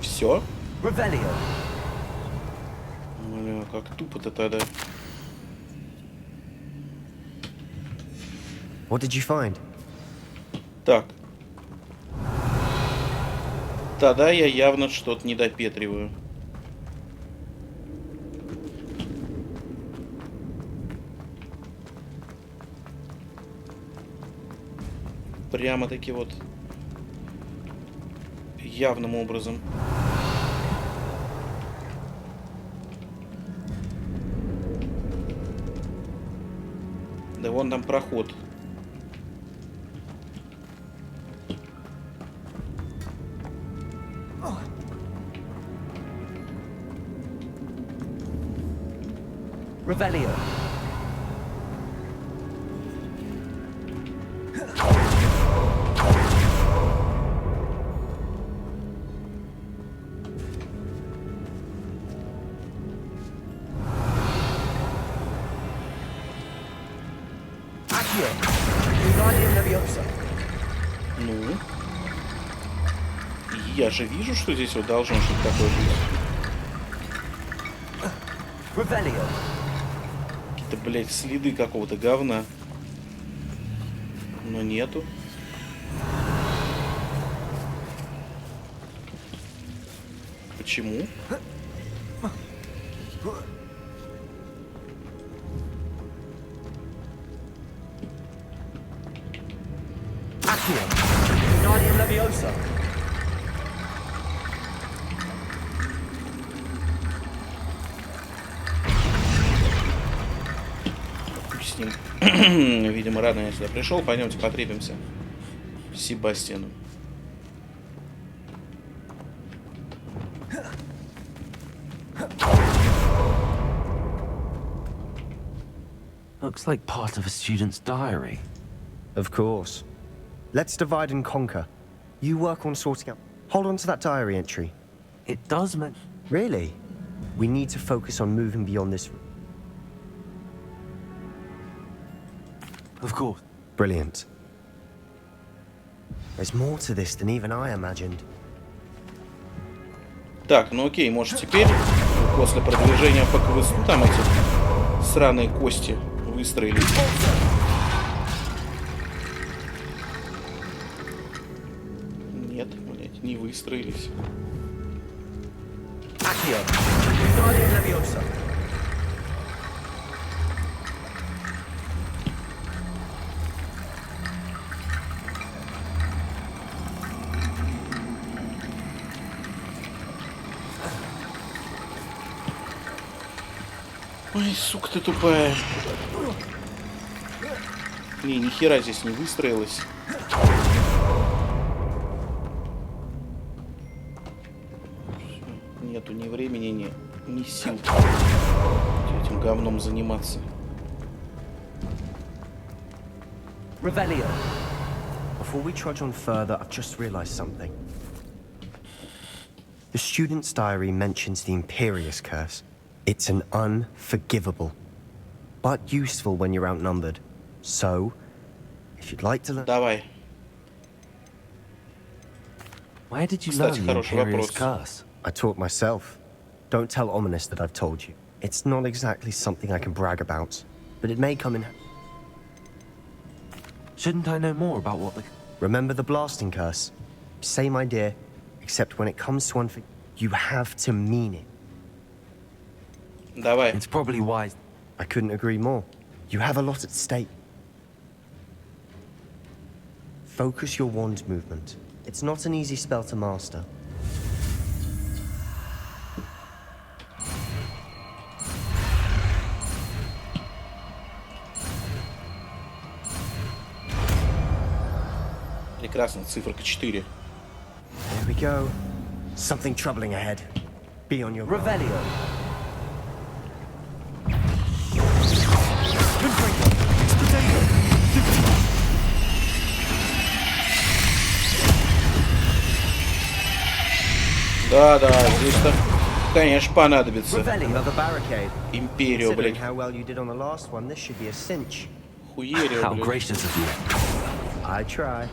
Все? Бля, как тупо-то тогда. What did you find? Так. Тогда я явно что-то не допетриваю. Прямо-таки вот явным образом. Да вон там проход. Revelio. Ну? Я же вижу, что здесь вот должно что-то такое быть. Какие-то, блядь, следы какого-то говна. Но нету. Почему? С ним. Видимо, рано я сюда пришел. Пойдемте потребимся Себастиану. Looks like part of a student's diary. Of course. Let's divide and conquer. You work on sorting out. Hold on to that diary entry. It does mean... Really? We need to focus on moving beyond this. Of course. Brilliant. There's more to this than even I imagined. Так, ну окей, может теперь, после продвижения по квесту, там эти сраные кости выстроились. Нет, блять, не выстроились. Ой, сука ты тупая. Не, ни хера здесь не выстроилась. Нету ни времени, ни сил этим говном заниматься. Revelio. Before we trudge on further, I've just realized something. The student's diary mentions the Imperious Curse. It's an unforgivable, but useful when you're outnumbered. So, if you'd like to learn... Давай. Where did you learn the Imperious Curse? I taught myself. Don't tell Ominous that I've told you. It's not exactly something I can brag about, but it may come in... Shouldn't I know more about what the... Remember the blasting curse? Same idea, except when it comes to you have to mean it. Давай. It's probably wise. I couldn't agree more. You have a lot at stake. Focus your wand movement. It's not an easy spell to master. Прекрасно, циферка 4. There we go. Something troubling ahead. Be on your Revelio. Да, здесь-то, конечно, понадобится. Империю, блядь. Хуерил, How блядь. gracious of you. I try.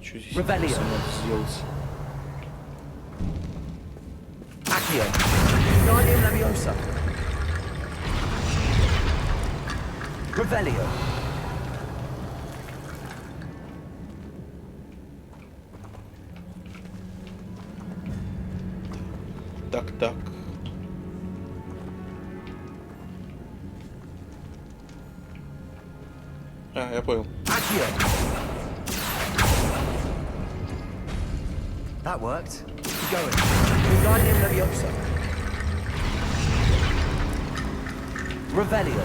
Что здесь надо сделать? Revelio. Так. А, я понял. That worked. Keep going. Revelio.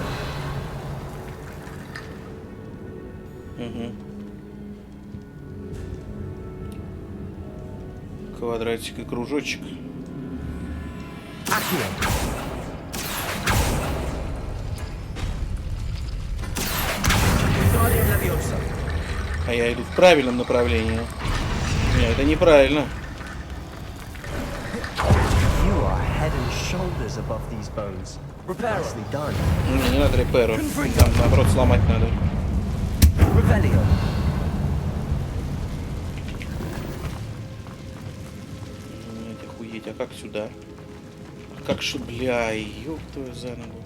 Угу. Квадратик и кружочек. А я иду в правильном направлении. Нет, это неправильно. You are head and shoulders above these bones. Nicely done. Не надо реперу. Там, наоборот, сломать надо. Revelio. Нет, охуеть, а как сюда? Как же, бля, ёб твою за ногу.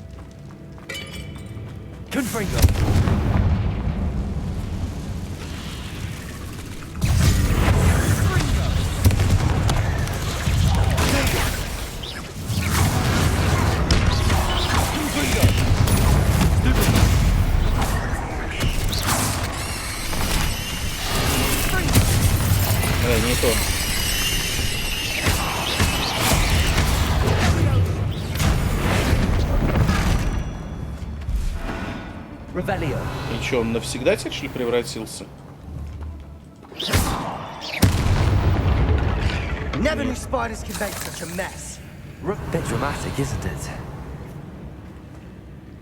то. И что, он навсегда теперь, что ли, превратился? Never knew spiders could make such a mess. Bit dramatic, isn't it?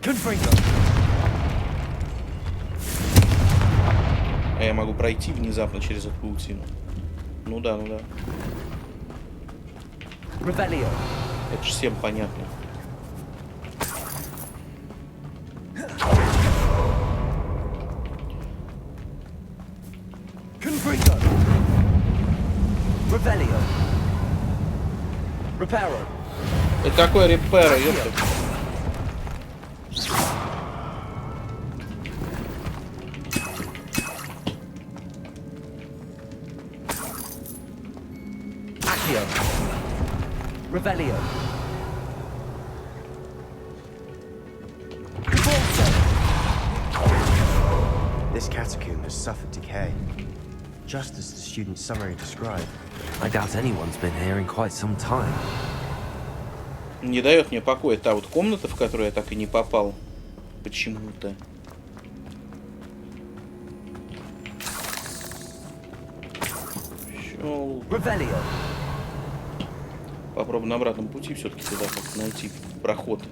Confringo. А я могу пройти внезапно через эту паутину. Ну да, ну да. Это же всем понятно. Confringo. Revelio. Reparo. Это такое репера, ёпта. Accio. Revelio. This catacomb has suffered decay, just as the student's summary described. I doubt anyone's been here in quite some time. Не дает мне покоя та вот комната, в которую я так и не попал. Почему-то. Revelio. Попробуем на обратном пути все-таки туда как найти проход.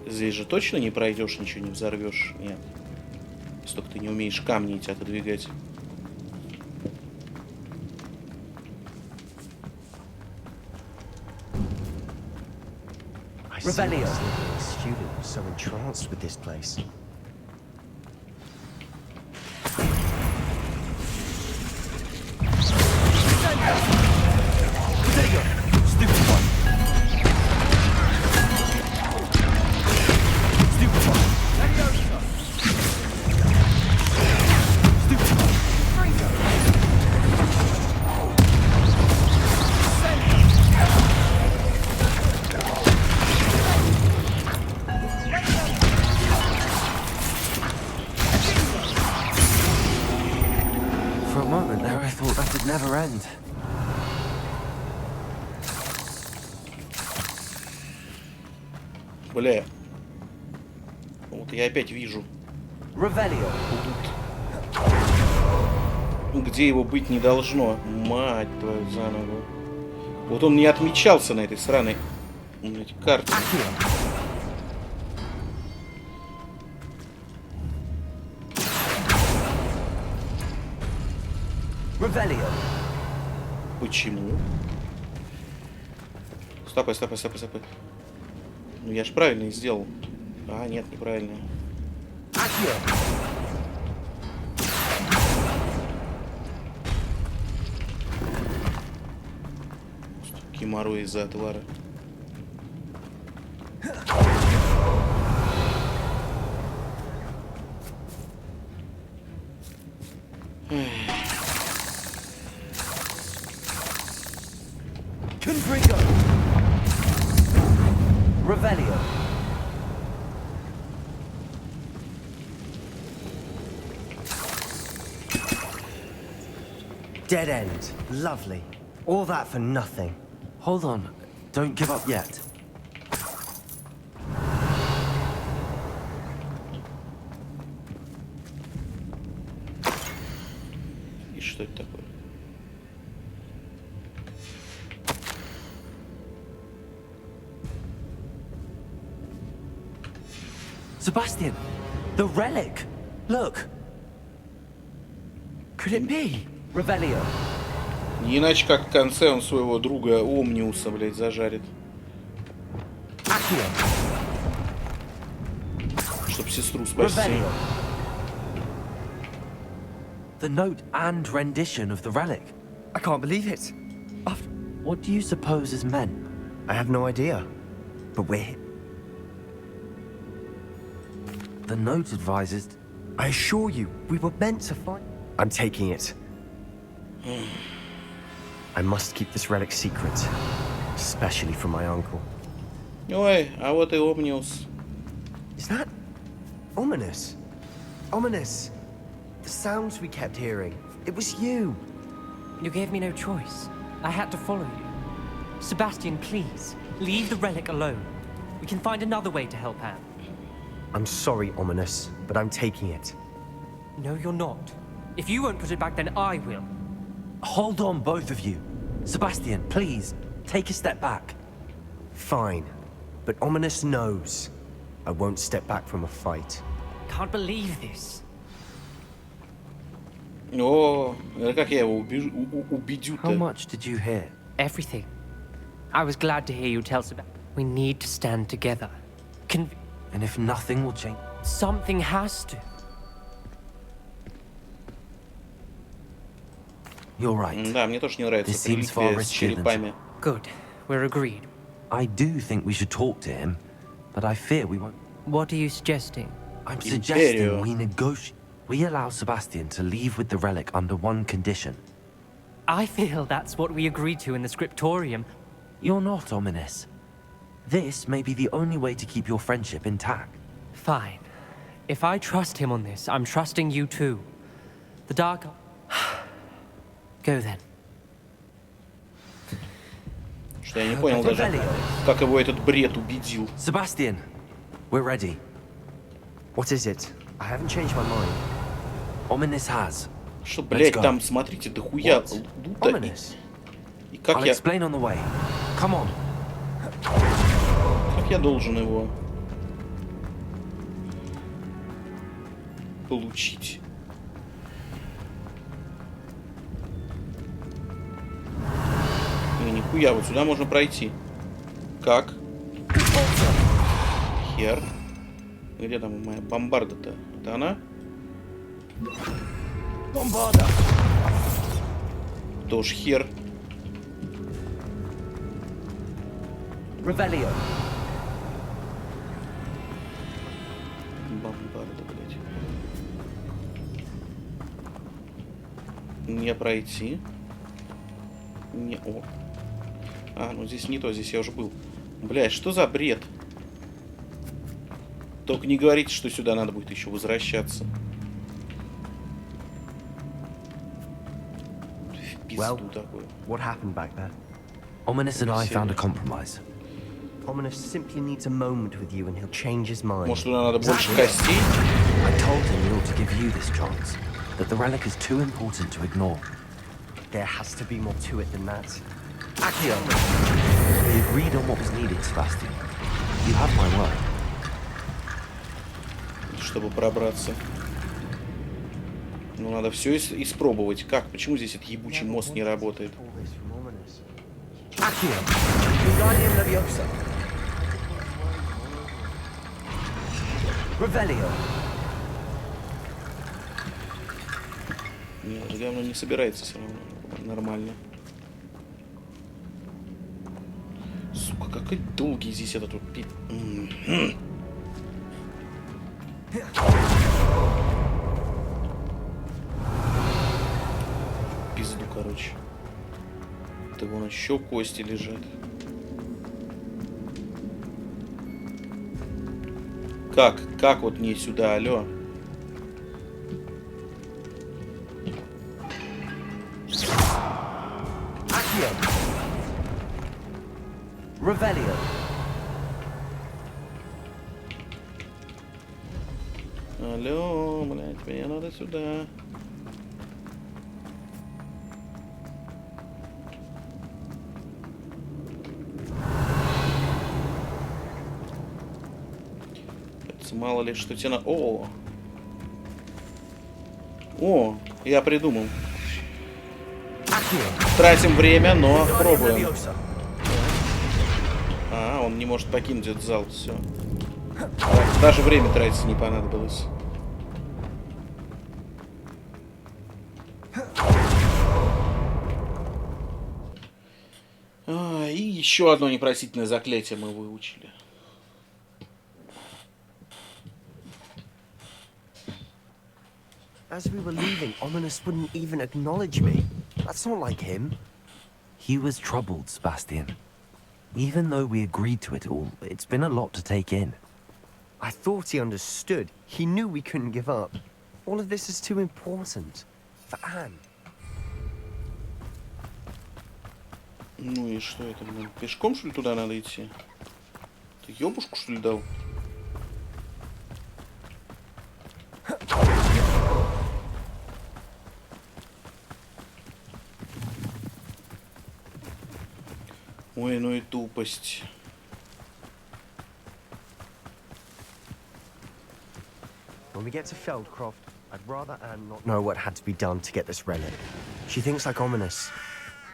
Здесь же точно не пройдешь, ничего не взорвешь? Нет. Если только ты не умеешь камни эти отодвигать. I see why the student was so entranced with this place. For a moment there, I thought that would never end. Бля. Вот я опять вижу. Revelio. Где его быть не должно. Мать твою за ногу. Вот он не отмечался на этой сраной карте. Revelio. Почему? Стопай. Ну я ж правильно и сделал. А, нет, неправильно. Геморрой из-за отвара. Confringo. Revelio. Dead end. Lovely. All that for nothing. Hold on. Don't give up yet. И что это такое? Sebastian, the relic. Look. Could it be? Revelio. Не иначе, как в конце он своего друга Омниуса, блядь, зажарит. Чтоб сестру спасти. Revelio. The note and rendition of the relic. I can't believe it. What do you suppose is meant? I have no idea. But we're... The note advises... I assure you, we were meant to find... I'm taking it. I must keep this relic secret. especially from my uncle. Ой, а вот и Omnius. Is that ominous? Ominous. The sounds we kept hearing. It was you. You gave me no choice. I had to follow you. Sebastian, please, leave the relic alone. We can find another way to help Anne. I'm sorry, Ominous, but I'm taking it. No, you're not. If you won't put it back, then I will. Hold on, both of you. Sebastian, please, take a step back. Fine, but Ominous knows I won't step back from a fight. Can't believe this. О, это как я его убедю-то? How much did you hear? Everything. I was glad to hear you tell Sebastian. We need to stand together. And if nothing will change... Something has to. You're right. Да, мне тоже не нравится This seems far реликвия с черепами. Good. We're agreed. I do think we should talk to him, but I fear we won't... What are you suggesting? I'm suggesting we negotiate. We allow Sebastian to leave with the relic under one condition. I feel that's what we agreed to in the scriptorium. You're not ominous. This may be the only way to keep your friendship intact. Fine. If I trust him on this, I'm trusting you too. The dark... Go then. Что я не понял даже, как его этот бред убедил. Sebastian, we're ready. What is it? I haven't changed my mind. Ominous has. Что, блядь, там, смотрите, дохуя лута. И как я... explain on the way. Come on. Как я должен его получить? Нихуя, вот сюда можно пройти. Как? Хер. Где там моя бомбарда-то? Это она? Бомбарда! Тоже хер. Ревелио. Бомбарда, блядь. Не пройти. Не... О. А, ну здесь не то, здесь я уже был. Блядь, что за бред? Только не говорите, что сюда надо будет еще возвращаться. В пизду такую. What happened back there? Ominous and I found a compromise. Ominous simply needs a moment with you and he'll change his mind. Может, туда надо больше костей? I told him we ought to give you this chance. That the relic is too important to ignore. There has to be more to it than that. Accio! We agreed on what was needed, Sebastian. You have my word. Чтобы пробраться. Ну, надо все испробовать. Как? Почему здесь этот ебучий мост не работает? Accio! Wingardium Leviosa! Revelio! Нет, это говно не собирается все равно. Нормально. Сука, какой долгий здесь этот вот пи... Пизду, короче. Да вон еще кости лежат. Как? Как вот мне сюда, алло? Revelio. Алло, блядь, мне надо сюда. Это мало ли что тебе на... О! О, я придумал. Тратим время, но пробуем. А, он не может покинуть этот зал, все. Даже время тратить не понадобилось. И еще одно непростительное заклятие мы выучили. As we were leaving, Ominous wouldn't even acknowledge me. That's not like him. He was troubled, Sebastian. Even though we agreed to it all, it's been a lot to take in. I thought he understood. He knew we couldn't give up. All of this is too important. For Anne. Ну и что это, блин? Пешком, что ли, туда надо идти? Ты ёбушку, что ли, дал? Ой, ну и тупость. When we get to Feldcroft, I'd rather Anne not know what had to be done to get this relic. She thinks like ominous.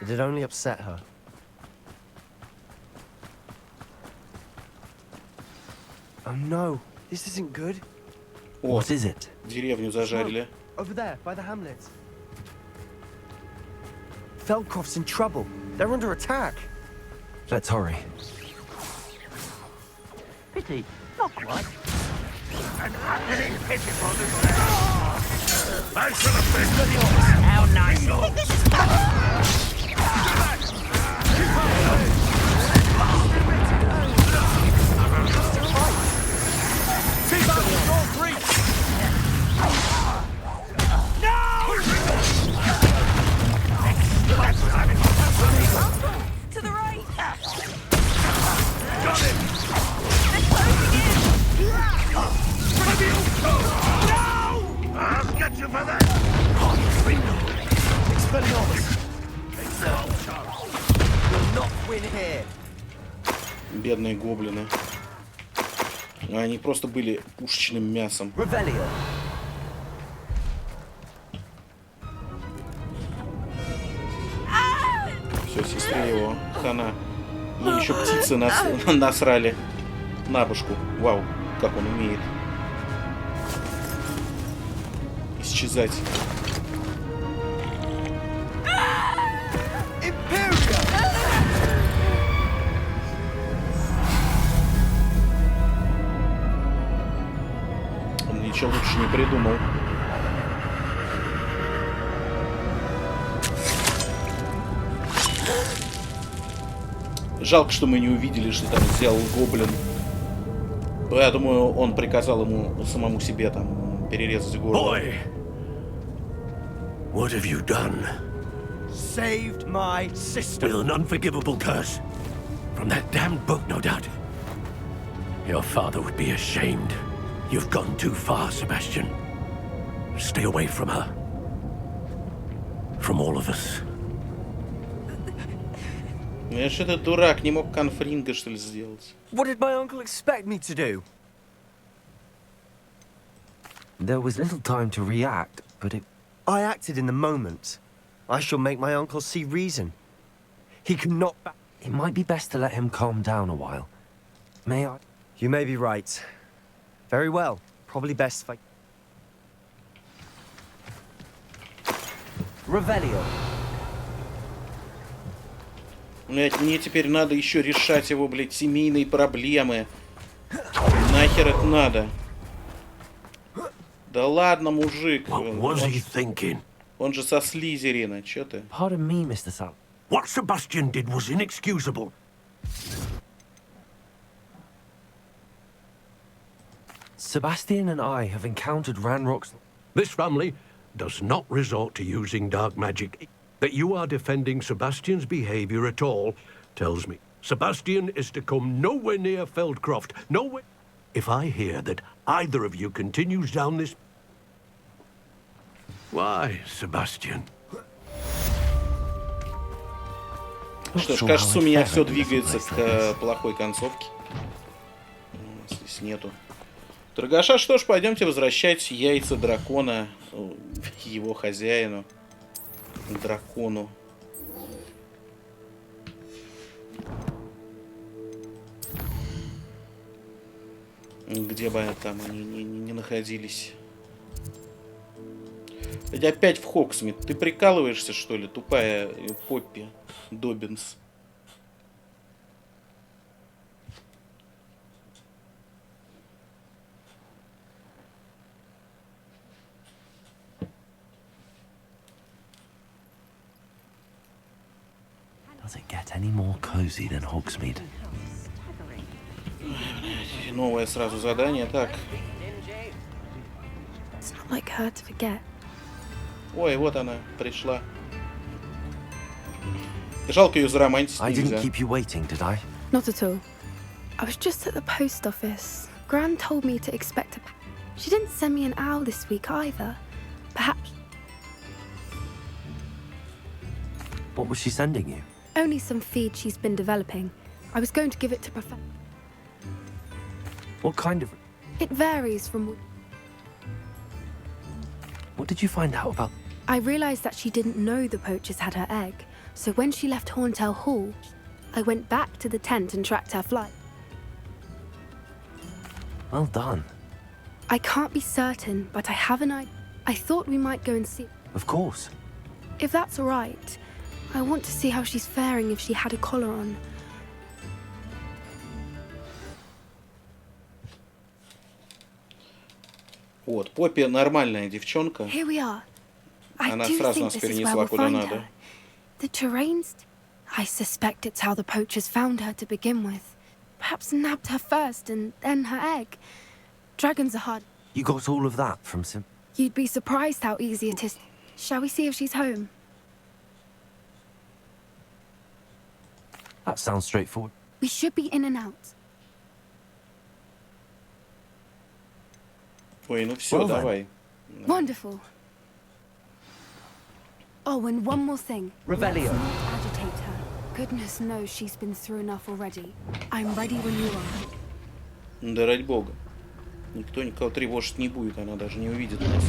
It'd only upset her. Oh no, this isn't good. What is it? Деревню зажарили. Over there, by the hamlet. Feldcroft's in trouble. They're under attack. Let's hurry. Pity, not quite. An utterly pitiful disaster. I should have been yours. How nice. To the right! Got him! They're closing in! No! I'll get you for that! Expelliarmus! We'll not win here. Бедные гоблины. Они просто были пушечным мясом. Revelio. Все, сестре его. Хана. Ей еще птицы насрали на башку. Вау, как он умеет исчезать. Он ничего лучше не придумал. Жалко, что мы не увидели, что там сделал гоблин. Я думаю, он приказал ему самому себе там перерезать горло. Boy, what have you done? Saved my sister. With an unforgivable curse. From that damned book, no doubt. Your father would be ashamed. You've gone too far, Sebastian. Stay away from her. From all of us. Я ж этот дурак не мог конфринга, что ли, сделать. What did my uncle expect me to do? There was little time to react, but it... I acted in the moment. I shall make my uncle see reason. He cannot... It might be best to let him calm down a while. May I? You may be right. Very well. Probably best if I... Revelio. Блять, мне теперь надо еще решать его, блядь, семейные проблемы. Нахер это надо? Да ладно, мужик. Он же со Слизерина, чё ты? Pardon me, Mr. Sal. What Sebastian did was inexcusable. Sebastian and I have encountered Ranrock's... This family does not resort to using dark magic. That you are defending Sebastian's behavior at all tells me Sebastian is to come nowhere near Feldcroft. Nowhere. If I hear that either of you continues down this... Why, Sebastian? Что ж, кажется, у меня все двигается к плохой концовке. Здесь нету торгаша. Что ж, пойдемте возвращать яйца дракона его хозяину. Дракону. Где бы там они не находились. Ведь опять в Хоксмит. Ты прикалываешься, что ли, тупая Поппи Доббинс? Does it get any more cozy than Hogsmeade? Новое сразу задание. Так. It's not like her to forget. Ой, вот она пришла. Жалко ее заромантить I didn't нельзя. keep you waiting, did I? Not at all. I was just at the post office. Gran told me to expect a... She didn't send me an owl this week either. Perhaps What was she sending you? only some feed she's been developing. I was going to give it to Professor. What kind of... It varies from... What did you find out about... I realized that she didn't know the poachers had her egg. So when she left Horntail Hall, I went back to the tent and tracked her flight. Well done. I can't be certain, but I have an idea. I thought we might go and see. Of course. If that's all right, I want to see how she's faring if she had a collar on. Вот, Поппи нормальная девчонка. Here we are. I Она do сразу think нас this is where перенесла we'll куда find надо. her. The terrain's... I suspect it's how the poachers found her to begin with. Perhaps nabbed her first and then her egg. Dragons are hard. You got all of that from Sim... You'd be surprised how easy it is. Shall we see if she's home? That sounds straightforward. We should be in and out. Ой, ну все, Well then. давай. Wonderful. Oh, and one more thing. Revelio. Let's not agitate her. Goodness knows she's been through enough already. I'm ready when you are. Да ради бога. Никто никого тревожить не будет, она даже не увидит нас.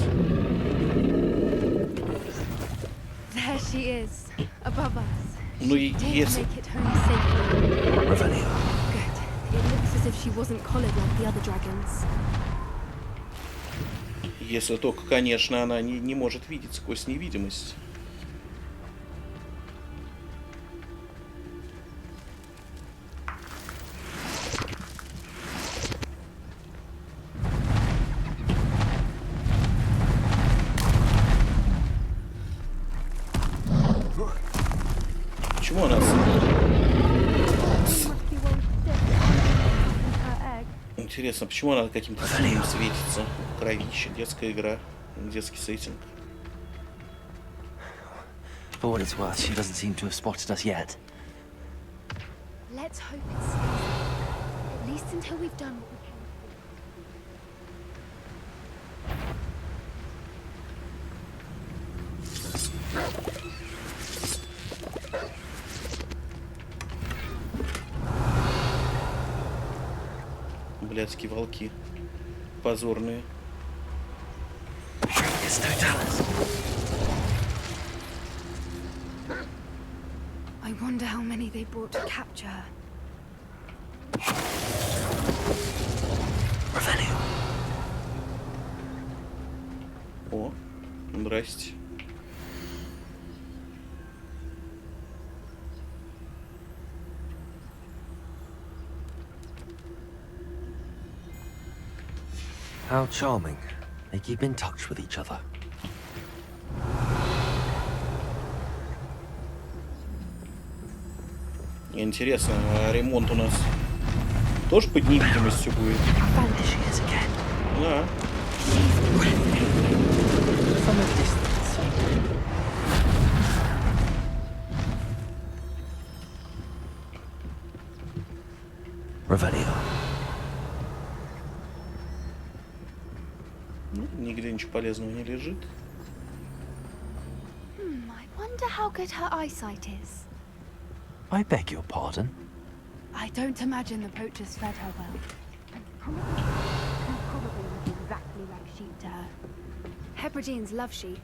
There she is, above us. Ну и She did если... make it home safely. Revelio. Good. It looks as if she wasn't collared like the other dragons. Если только, конечно, она не может видеть сквозь невидимость. Почему она... Интересно, почему она каким-то синим светится? Кровище, детская игра, детский сеттинг. For what it's worth, she doesn't seem to have spotted us yet. Let's hope it stays there. At least until we've done what we can. Блядские волки. Позорные. It's no talent. I wonder how many they brought to capture her. Revelio. О, здрасте. How charming. They keep in touch with each other. Интересно, а ремонт у нас тоже под невидимостью будет? Да. From a distance. Revelio. Ну, нигде ничего полезного не лежит. I wonder how good her eyesight is. I beg your pardon? I don't imagine the poachers fed her well. Probably look exactly like sheep to her. Hebrideans love sheep.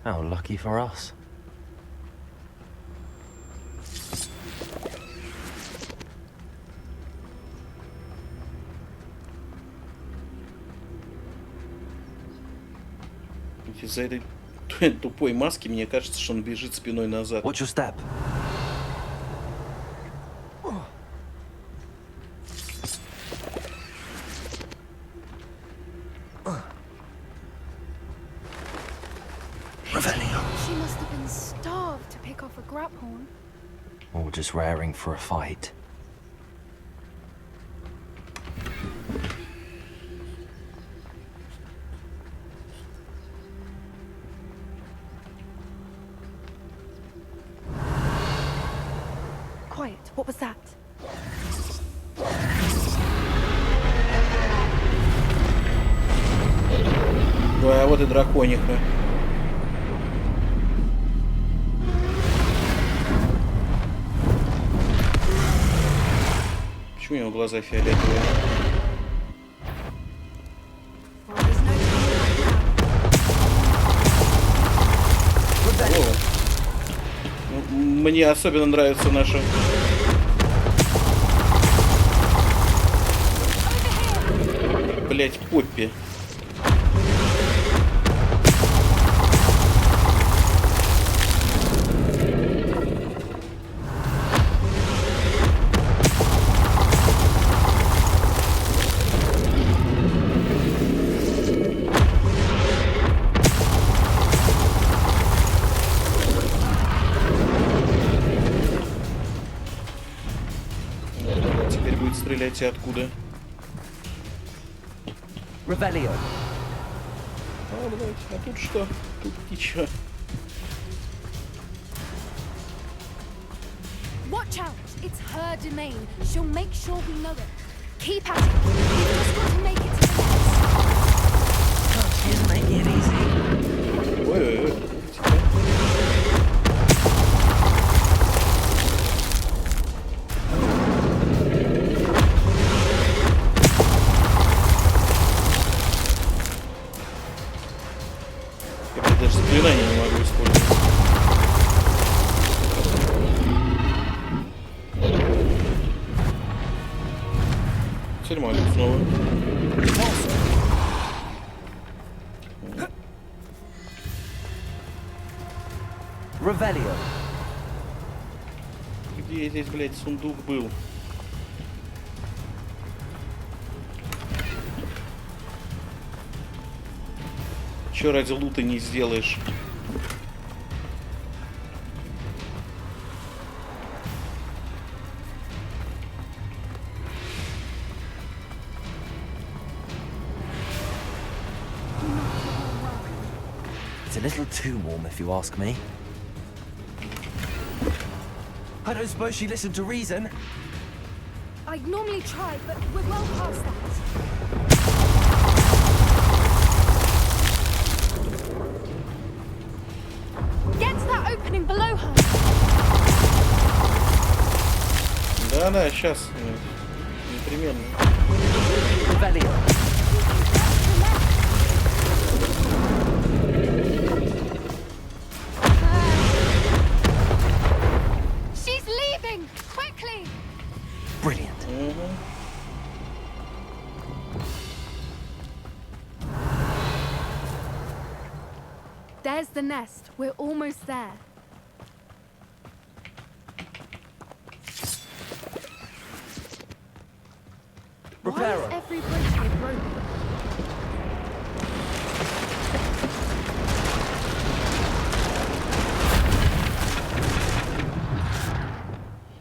How lucky for us. Из-за этой тупой маски мне кажется, что он бежит спиной назад. Watch your step. She must have been starved to pick off a graphorn. or just raring for a fight. Quiet. What was that? Ой, а вот и дракониха. Почему у него глаза фиолетовые? Мне особенно нравится наша... Блять, Поппи. Теперь будет стрелять и откуда? Revelio. А, блядь, а тут что? Тут ничего. Watch out! It's her domain. She'll make sure we know it. Keep at it. We've just got to make it to the next. She's making it easy. Ой-ой-ой. Я даже заклинания не могу использовать. Теперь могу снова. Revelio. Где здесь, блядь, сундук был? Чё ради лута не сделаешь? It's a little too warm, if you ask me. I don't suppose she listened to reason. I'd normally try, but we're well past that. Get to that opening below her. Да, сейчас. Непременно. Revelio. She's leaving! Quickly! Brilliant. There's the nest. We're almost there. Why is every bridge here broken?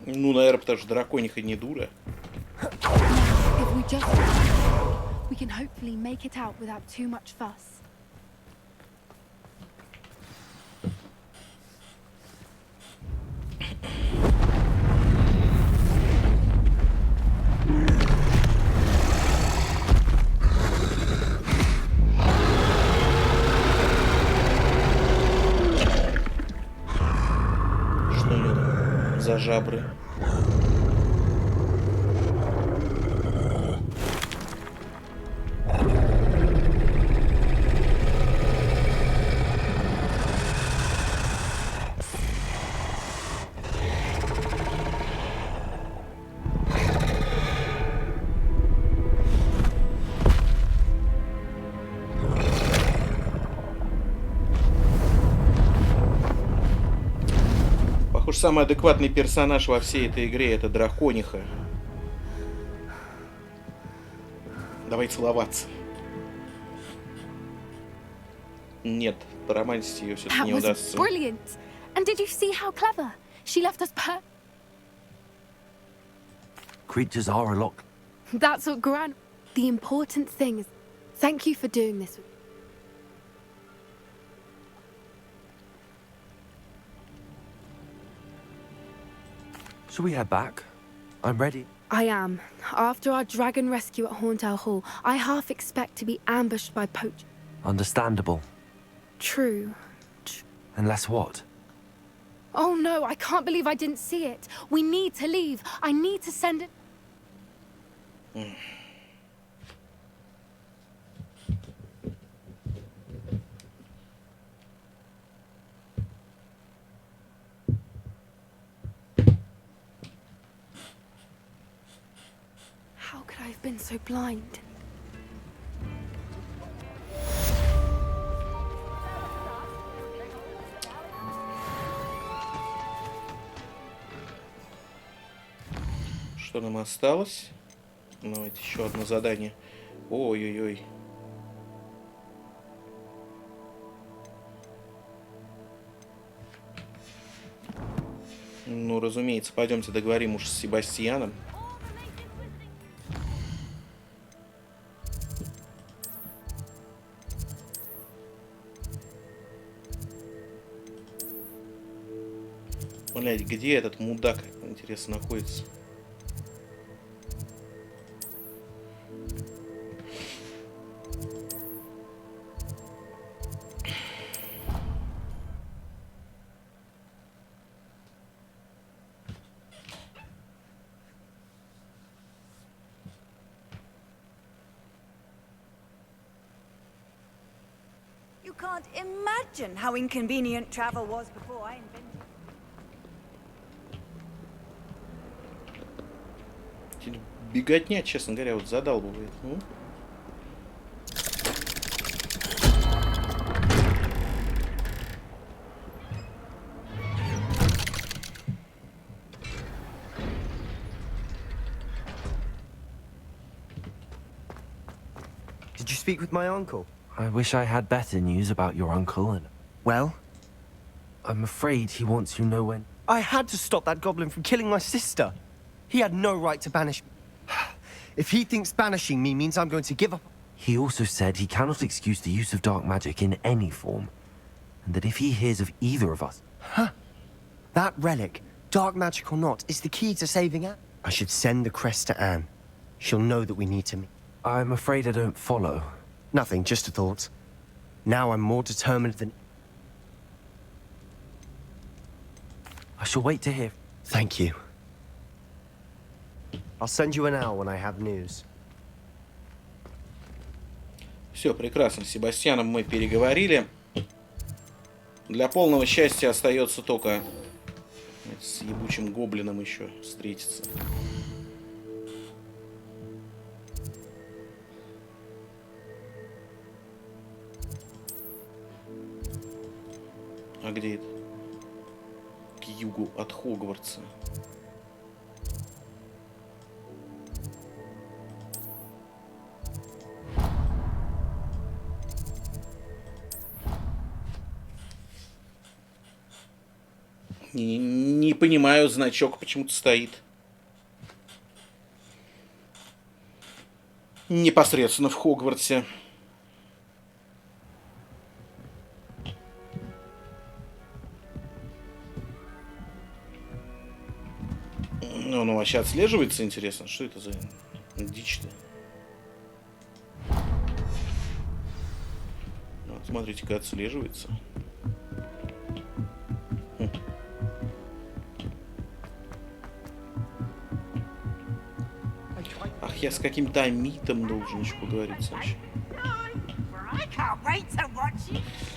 Ну, наверное, потому что дракониха не дура. If we just we can hopefully make it out without too much fuss. Что это за жабры? Похоже, самый адекватный персонаж во всей этой игре — это дракониха. Давай целоваться. Нет, поромантить ее все-таки That не was удастся. brilliant. And did you see how clever? She left us creatures are a lot. That's what Gran... The important thing is... Thank you for doing this. Shall we head back? I'm ready. I am. After our dragon rescue at Hauntow Hall, I half expect to be ambushed by poachers. Understandable. True. Unless what? Oh no, I can't believe I didn't see it. We need to leave. I need to send it... How could I have been so blind? Что нам осталось? Давайте еще одно задание. Ой-ой-ой. Ну, разумеется, пойдемте договорим уж с Себастианом. Блядь, где этот мудак, интересно, находится? You can't imagine how inconvenient travel was before I invented. Беготня, честно говоря, вот задалбывает. Ну. Did you speak with my uncle? I wish I had better news about your uncle and... Well? I'm afraid he wants you know when... I had to stop that goblin from killing my sister. He had no right to banish me. If he thinks banishing me means I'm going to give up... He also said he cannot excuse the use of dark magic in any form. And that if he hears of either of us... Huh? That relic, dark magic or not, is the key to saving Anne. I should send the crest to Anne. She'll know that we need to meet. I'm afraid I don't follow. Nothing, just a thought. Now I'm more determined than... I shall wait to hear. Thank you. I'll send you an hour when I have news. Все, прекрасно. С Себастьяном мы переговорили. Для полного счастья остается только с ебучим гоблином еще встретиться. А где это? К югу от Хогвартса. Не понимаю, значок почему-то стоит. Непосредственно в Хогвартсе. Он вообще отслеживается, интересно. Что это за дичь-то? Вот, смотрите-ка, отслеживается. Ах, я с каким-то Амитом должен еще поговорить вообще.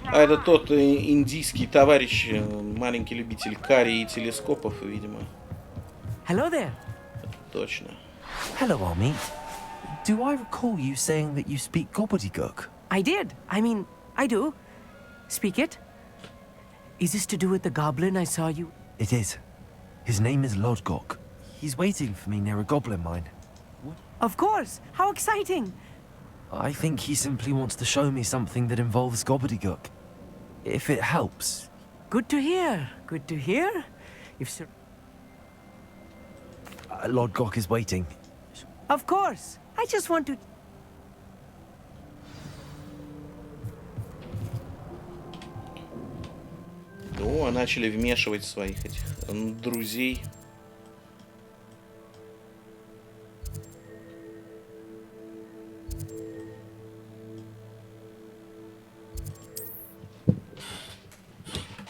А это тот индийский товарищ, маленький любитель карри и телескопов, видимо. Hello there. Точно. Hello, Amit. Do I recall you saying that you speak gobbledygook? I did. I mean, I do. Speak it. Is this to do with the goblin I saw you? It is. His name is Lodgok. He's waiting for me near a goblin mine. Of course. How exciting. I think he simply wants to show me something that involves gobbledygook. If it helps. Good to hear. Good to hear. If Sir... Lord Gok is waiting. Of course. I just want to... О, начали вмешивать своих этих друзей.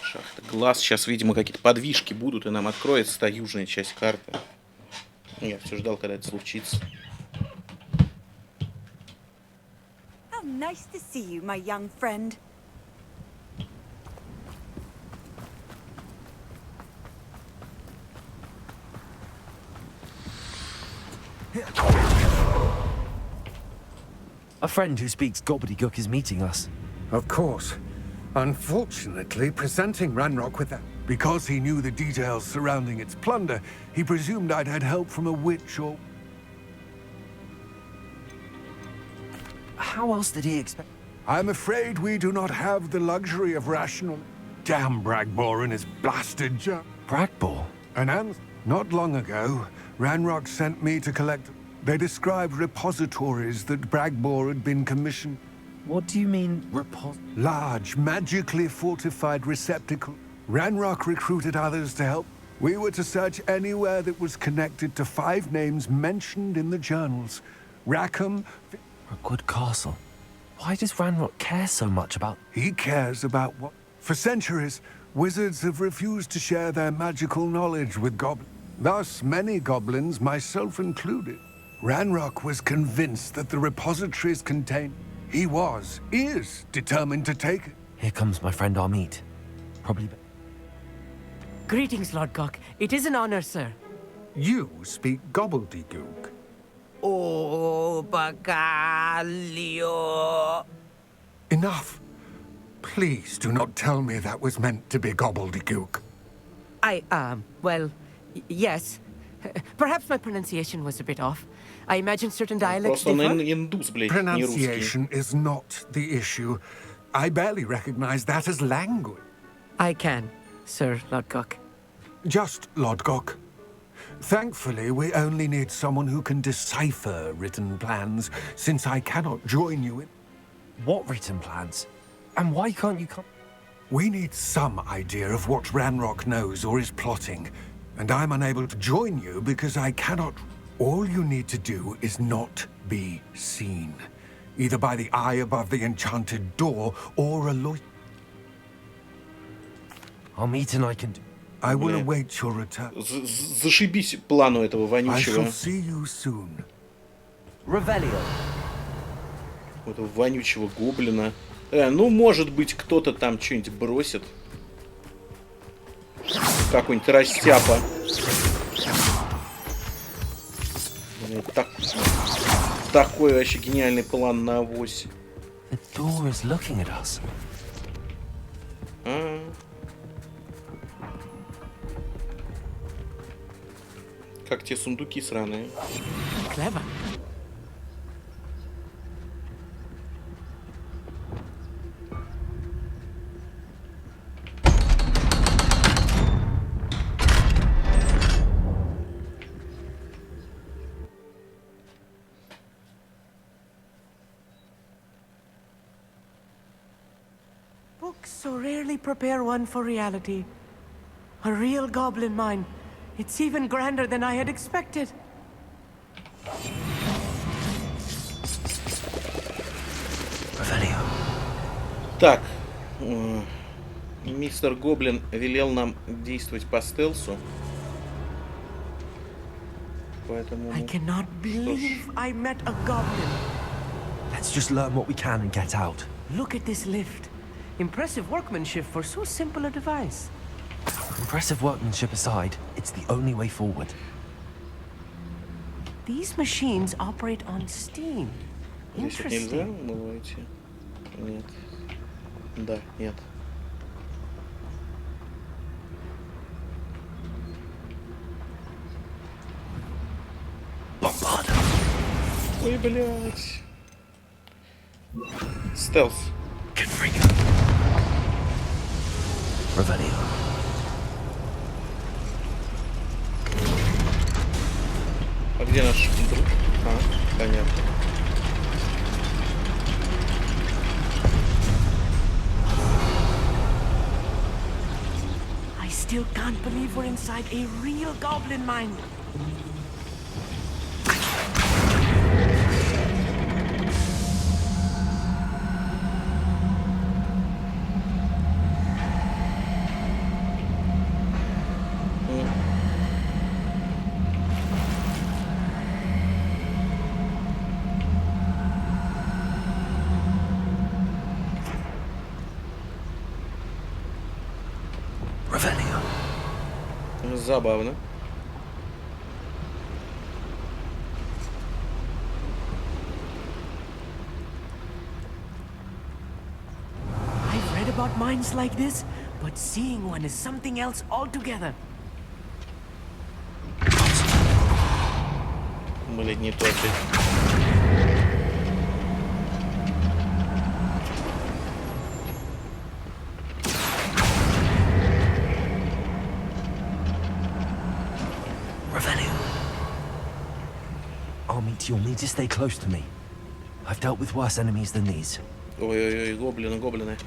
Шахта глаз. Сейчас, видимо, какие-то подвижки будут, и нам откроется та южная часть карты. Я все ждал, когда это случится. How nice to see you, my young friend. A friend who speaks gobbledygook is meeting us. Of course. Unfortunately, presenting Ranrock with that. Because he knew the details surrounding its plunder, he presumed I'd had help from a witch or... How else did he expect? I'm afraid we do not have the luxury of rational... Damn Bragbor and his blasted junk. Bragbor? Not long ago, Ranrock sent me to collect... They described repositories that Bragbor had been commissioned. What do you mean, Large, magically fortified receptacle. Ranrock recruited others to help. We were to search anywhere that was connected to 5 names mentioned in the journals. Rackham... Rookwood Castle. Why does Ranrock care so much about... He cares about what... For centuries, wizards have refused to share their magical knowledge with goblins. Thus, many goblins, myself included. Ranrock was convinced that the repositories contained... He is determined to take it. Here comes my friend Armid. Probably... Greetings, Lord Gok. It is an honor, sir. You speak gobbledygook. Oh, Bagalio. Enough. Please do not tell me that was meant to be gobbledygook. Well, yes. Perhaps my pronunciation was a bit off. I imagine certain dialects differ. Pronunciation is not the issue. I barely recognize that as language. I can, Sir Lord Gok. Just Lord Gok. Thankfully, we only need someone who can decipher written plans, since I cannot join you in... What written plans? And why can't you come? We need some idea of what Ranrock knows or is plotting, and I'm unable to join you because I cannot... All you need to do is not be seen, either by the eye above the enchanted door or a loiter. Armid and I can do... I will await your return. Зашибись плану этого вонючего. I shall see you soon. Revelio. Этого вонючего гоблина. Ну, может быть, кто-то там что-нибудь бросит. Какой-нибудь растяпа. Такой вообще гениальный план на авось. The door is looking at us. Как те сундуки сраные. Clever. Books so rarely prepare one for reality. A real goblin mine. It's even grander than I had expected. Revelio. Так, мистер Гоблин велел нам действовать по стелсу. Поэтому... I cannot believe I met a goblin. Let's just learn what we can and get out. Look at this lift. Impressive workmanship for so simple a device. Impressive workmanship aside, it's the only way forward. These machines operate on steam. Здесь вот нельзя умывайте? Нет. Да, нет. Бомбарда. Ой, блядь. Стелс. Confringo. Revelio. А где наш друг? А, понятно. I still can't believe we're inside a real goblin mine. Забавно. I've read about mines like this, but seeing one is something else altogether. Блин, не то опять. You'll need to stay close to me. I've dealt with worse enemies than these. Ой-ой-ой, гоблины, гоблины.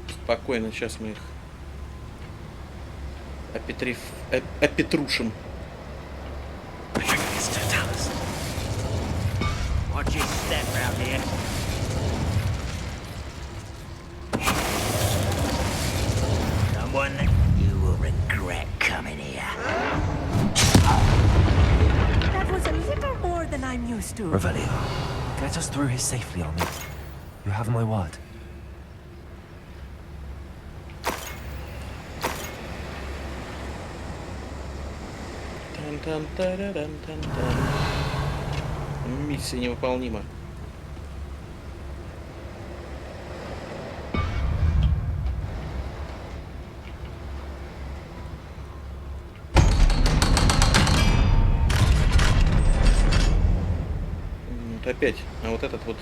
Спокойно, сейчас мы их опетрушим. Watch your step round here. Someone you will regret coming here. That was a little more than I'm used to. Revelio, get us through here safely, Army. You have my word. Миссия невыполнима. Вот опять. А вот этот вот.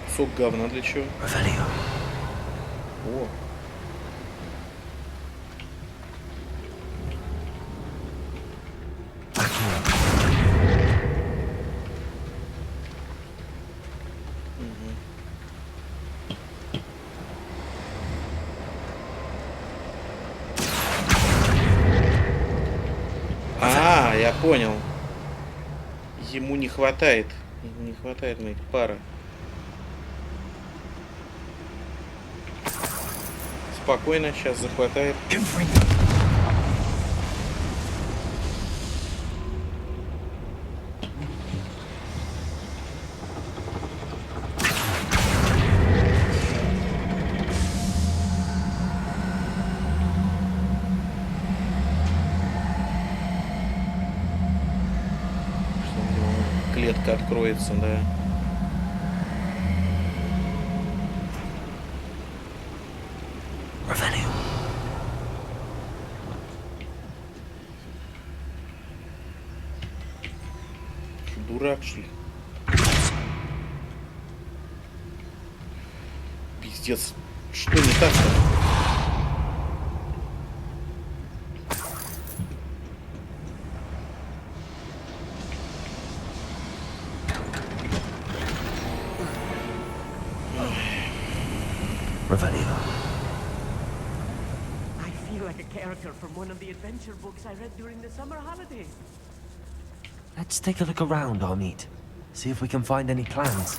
Кусок говна для чего? О. Я понял. Ему не хватает. Ему не хватает моих пара. Спокойно, сейчас захватает. Клетка откроется, да. Дурак, что ли? Пиздец. Что не так-то? I feel like a character from one of the adventure books I read during the summer holidays. Let's take a look around, Armit. See if we can find any plans.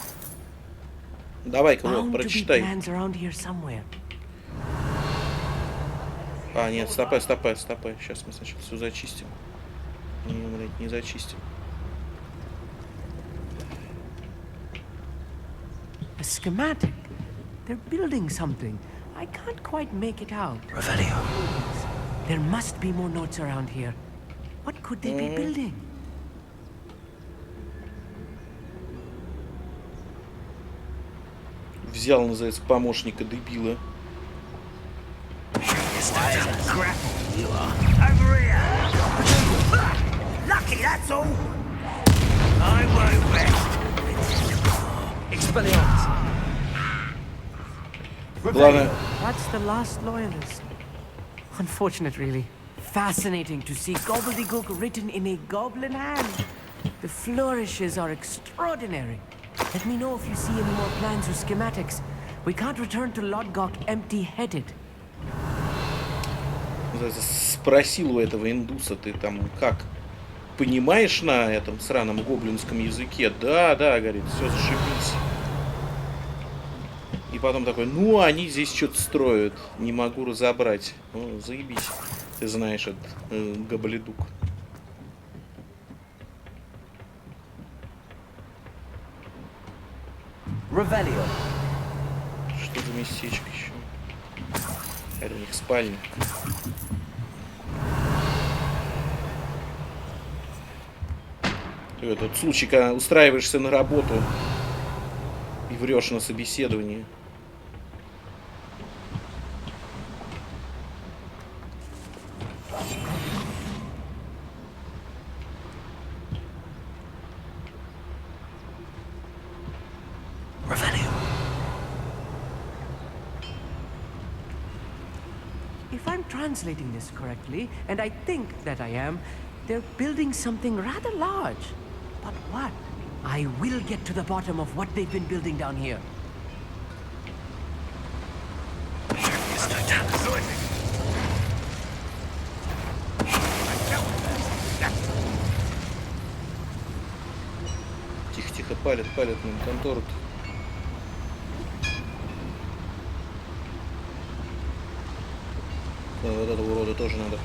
Давай-ка, вот, прочитай. А, нет, стопэ. Сейчас мы сначала все зачистим. Не, блядь, не зачистим. A schematic. They're building something. I can't quite make it out. Revelio. There must be more notes around here. What could they be building? Взял, называется, помощника дебила. Lucky, that's all. I won't rest. Главное. That's the last loyalist. Unfortunate, really. Fascinating to see gobbledygook written in a goblin hand. The flourishes are extraordinary. Let me know if you see any more plans or schematics. We can't return to Lodgok empty-headed. Спросил у этого индуса, ты там как? Понимаешь на этом сраном гоблинском языке? Да, да, говорит, все зашибись. И потом такой, ну, они здесь что-то строят. Не могу разобрать. Ну, заебись. Ты знаешь, этот гобледук. Revelio. Что за местечко еще? Это у них спальня. Этот случай, когда устраиваешься на работу и врешь на собеседовании. If I'm translating this correctly, and I think that I am, they're building something rather large. But what? I will get to the bottom of what they've been building down here. Тихо-тихо, палят нам контору-то. Вот этого урода тоже надо.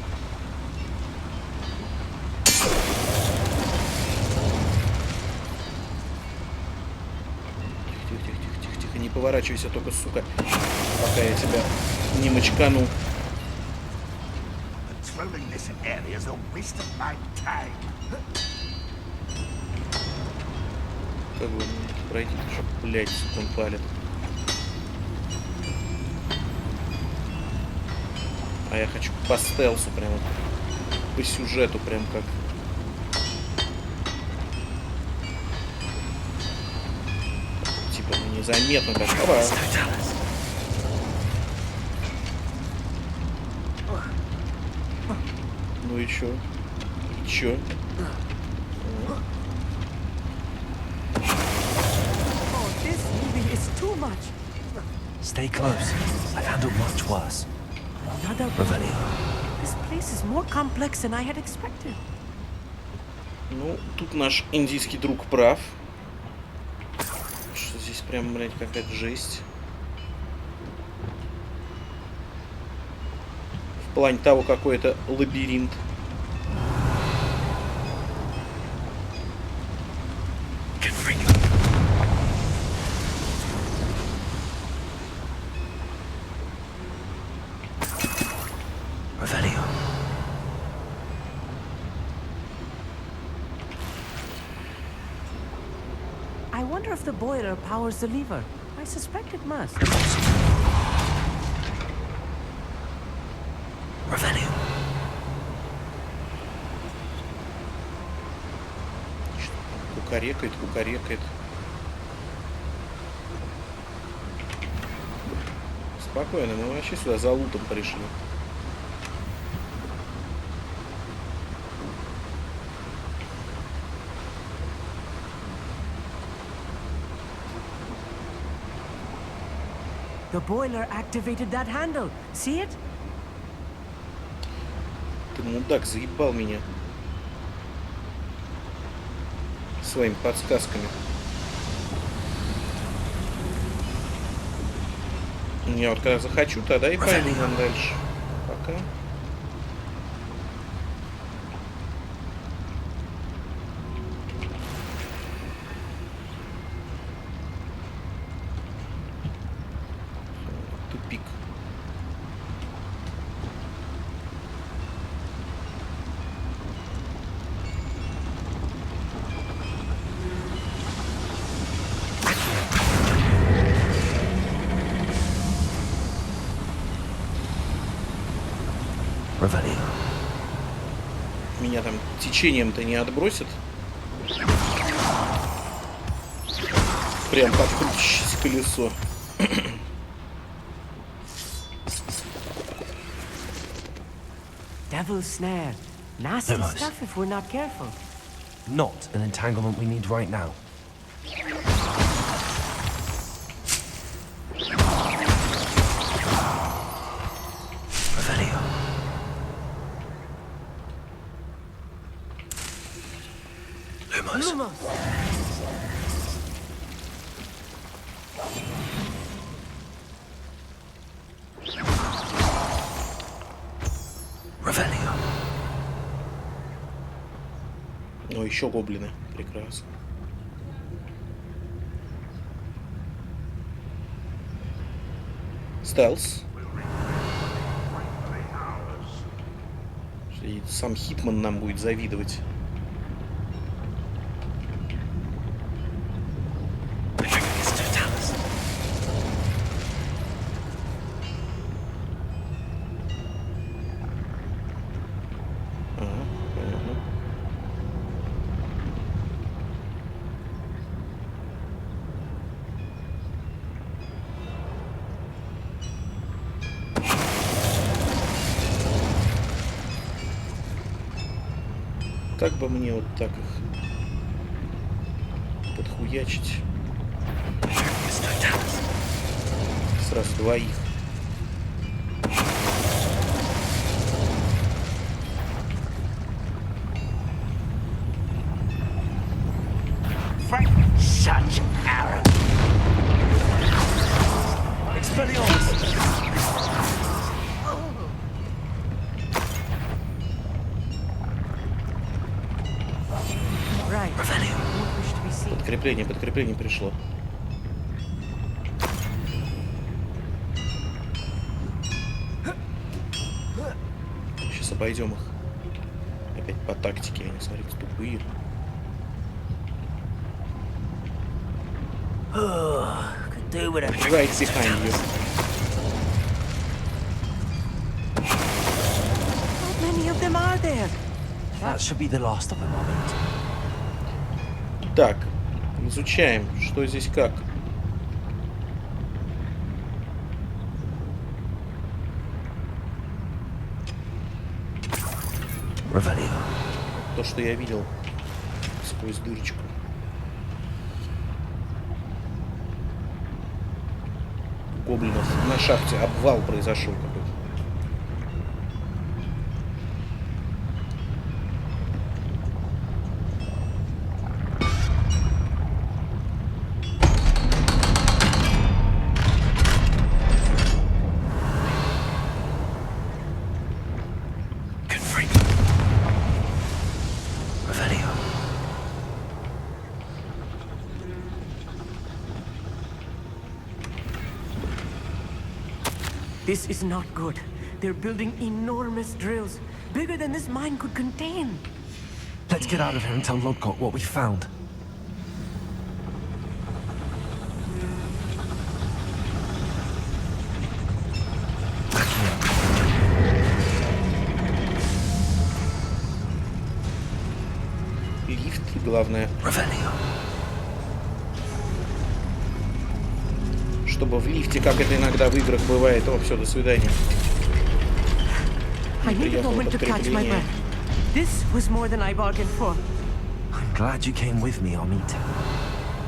Тихо, не поворачивайся только, сука, пока я тебя не мочкану. Как бы пройти, чтобы, блядь, сука, он палит. А я хочу по стелсу, прям по сюжету, прям как. Типа незаметно так. Опа. Ну и чё? И чё? Stay close. I've handled much worse. Revelio. This place is more complex than I had expected. Ну, тут наш индийский друг прав. Что здесь прям, блядь, какая-то жесть. В плане того, какой это лабиринт. I wonder if the boiler powers the lever. I suspect it must. Revelio. Кукарекает. Спокойно, мы вообще сюда за лутом пришли. The boiler activated that handle. See it? Ты, мудак, заебал меня своими подсказками. Я вот когда захочу, тогда и пойду нам дальше. Пока. Тупик. Меня там течением-то не отбросит. Прям подкрутящееся колесо. devil snare. Nasty Almost. stuff if we're not careful. Not an entanglement we need right now. Revelio. Lumos. Revelio. О, еще гоблины. Прекрасно. Стелс. И сам Хитман нам будет завидовать. Как бы мне вот так их подхуячить? Сразу двоих. Such arrogance. Expelliarmus. Right. Подкрепление пришло. Сейчас обойдем их. Опять по тактике, они, смотрите, тупые. Right behind you. How many of them are there? That should be the last of them, I mean. Так, изучаем, что здесь как. Revelio. То, что я видел сквозь дырочку. Гоблинов на шахте обвал произошел какой-то. This is not good. They're building enormous drills, bigger than this mine could contain. Let's get out of here and tell Lodgott what we found. Лифт, главное. Revelio. Чтобы в лифте, как это иногда в играх бывает. О, все, до свидания. Приехало подкрепление. This was more than I bargained for. I'm glad you came with me, Armita.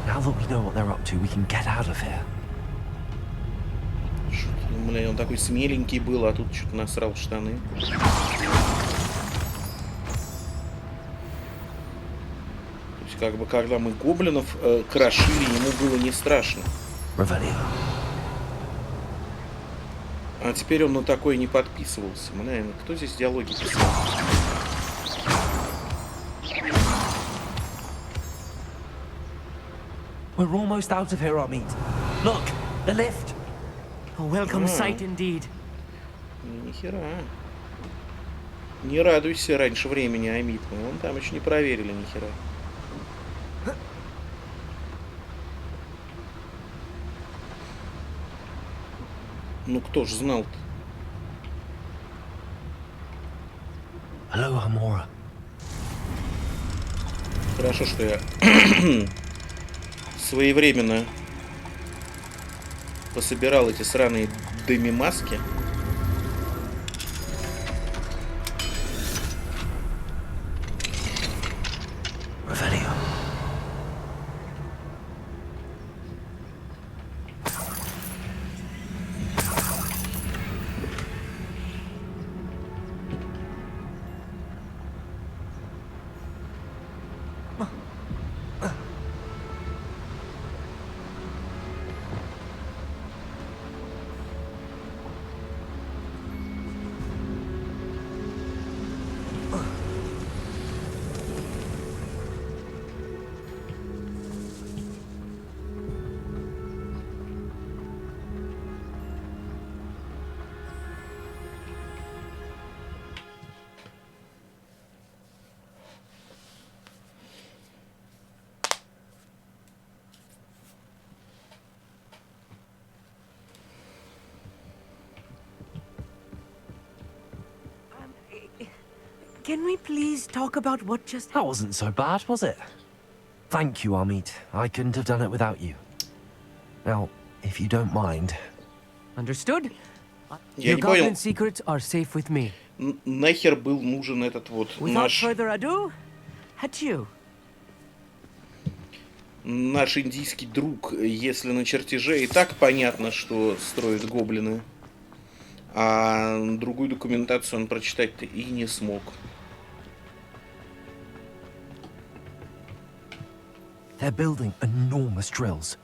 Now that we know what they're up to, we can get out of here. Блин, он такой смеленький был, а тут что-то насрал в штаны. То есть, как бы, когда мы гоблинов крошили, ему было не страшно. Revelio. А теперь он на такое не подписывался. Наверное, кто здесь диалоги писал? We're almost out of here, Armit. Look, the lift. A welcome sight indeed. Нихера. Не радуйся раньше времени, Амит. Вон там еще не проверили нихера. Ну кто ж знал-то? Hello, Amora. Хорошо, что я своевременно пособирал эти сраные дымимаски. Revelio. Can we please talk about what just... That wasn't so bad, was it? Thank you, Amit. I couldn't have done it without you. Now, if you don't mind... Understood? Я Your не понял. goblin secrets are safe with me. Нахер был нужен этот вот Without наш further ado, adieu. наш индийский друг, если на чертеже и так понятно, что строят гоблины, а другую документацию он прочитать-то и не смог. They're building enormous drills.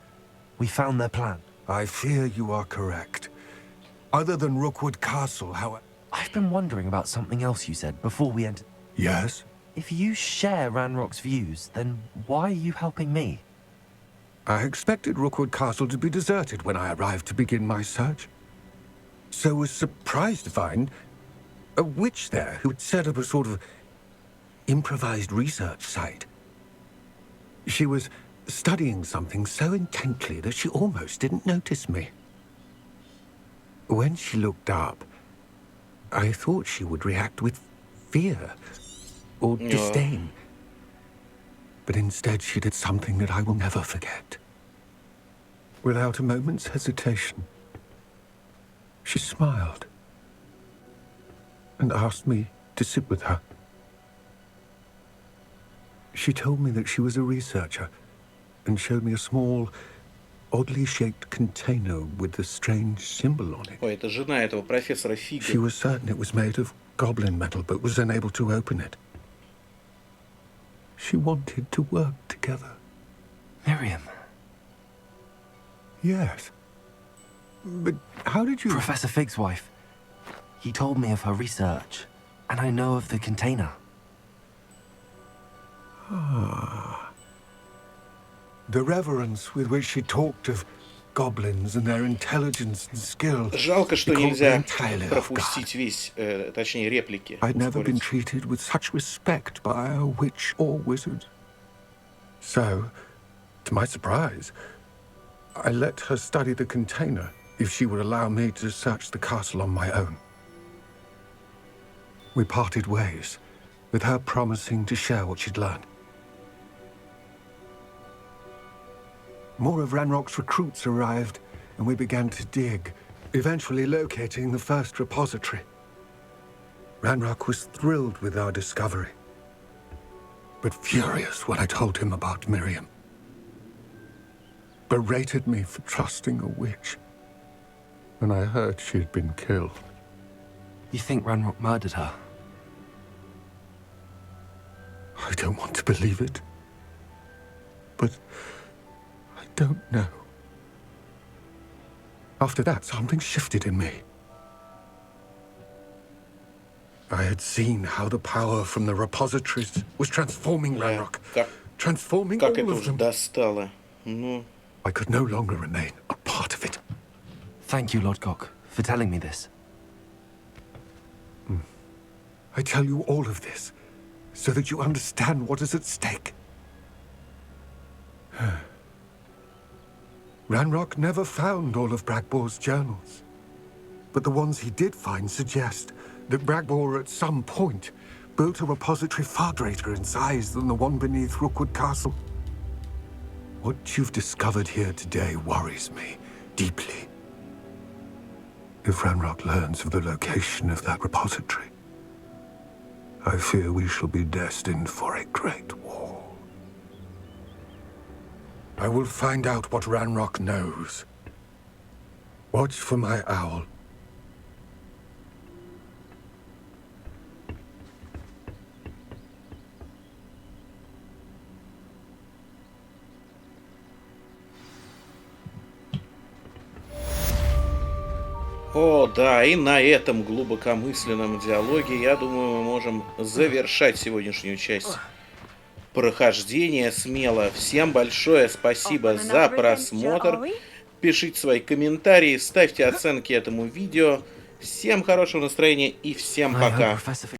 We found their plan. I fear you are correct. Other than Rookwood Castle, however... I've been wondering about something else you said before we entered. Yes? If you share Ranrock's views, then why are you helping me? I expected Rookwood Castle to be deserted when I arrived to begin my search. So was surprised to find a witch there who had set up a sort of improvised research site. She was studying something so intently that she almost didn't notice me. When she looked up, I thought she would react with fear or disdain. But instead she did something that I will never forget. Without a moment's hesitation, she smiled and asked me to sit with her. She told me that she was a researcher and showed me a small, oddly shaped container with a strange symbol on it. Ой, это жена этого профессора Фига. She was certain it was made of goblin metal, but was unable to open it. She wanted to work together. Miriam. Yes. But how did you... Professor Fig's wife. He told me of her research, and I know of the container. Ah. The reverence with which she talked of goblins and their intelligence and skill. Жалко, что нельзя пропустить весь, точнее, реплики. I'd never been treated with such respect by a witch or wizard. So, to my surprise, I let her study the container if she would allow me to search the castle on my own. We parted ways, with her promising to share what she'd learned. More of Ranrock's recruits arrived, and we began to dig, eventually locating the first repository. Ranrock was thrilled with our discovery, but furious when I told him about Miriam. Berated me for trusting a witch when I heard she had been killed. You think Ranrock murdered her? I don't want to believe it, but I don't know. After that, something shifted in me. I had seen how the power from the repositories was transforming Ranrock, transforming all of them. Достало. Ну. I could no longer remain a part of it. Thank you, Lord Cock, for telling me this. I tell you all of this so that you understand what is at stake. Ranrock never found all of Bragbor's journals, but the ones he did find suggest that Bragbor at some point built a repository far greater in size than the one beneath Rookwood Castle. What you've discovered here today worries me deeply. If Ranrock learns of the location of that repository, I fear we shall be destined for a great war. I will find out what Ranrock knows. Watch for my owl. О, да, и на этом глубокомысленном диалоге, я думаю, мы можем завершать сегодняшнюю часть прохождения смело. Всем большое спасибо за просмотр. Пишите свои комментарии, ставьте оценки этому видео. Всем хорошего настроения и всем пока.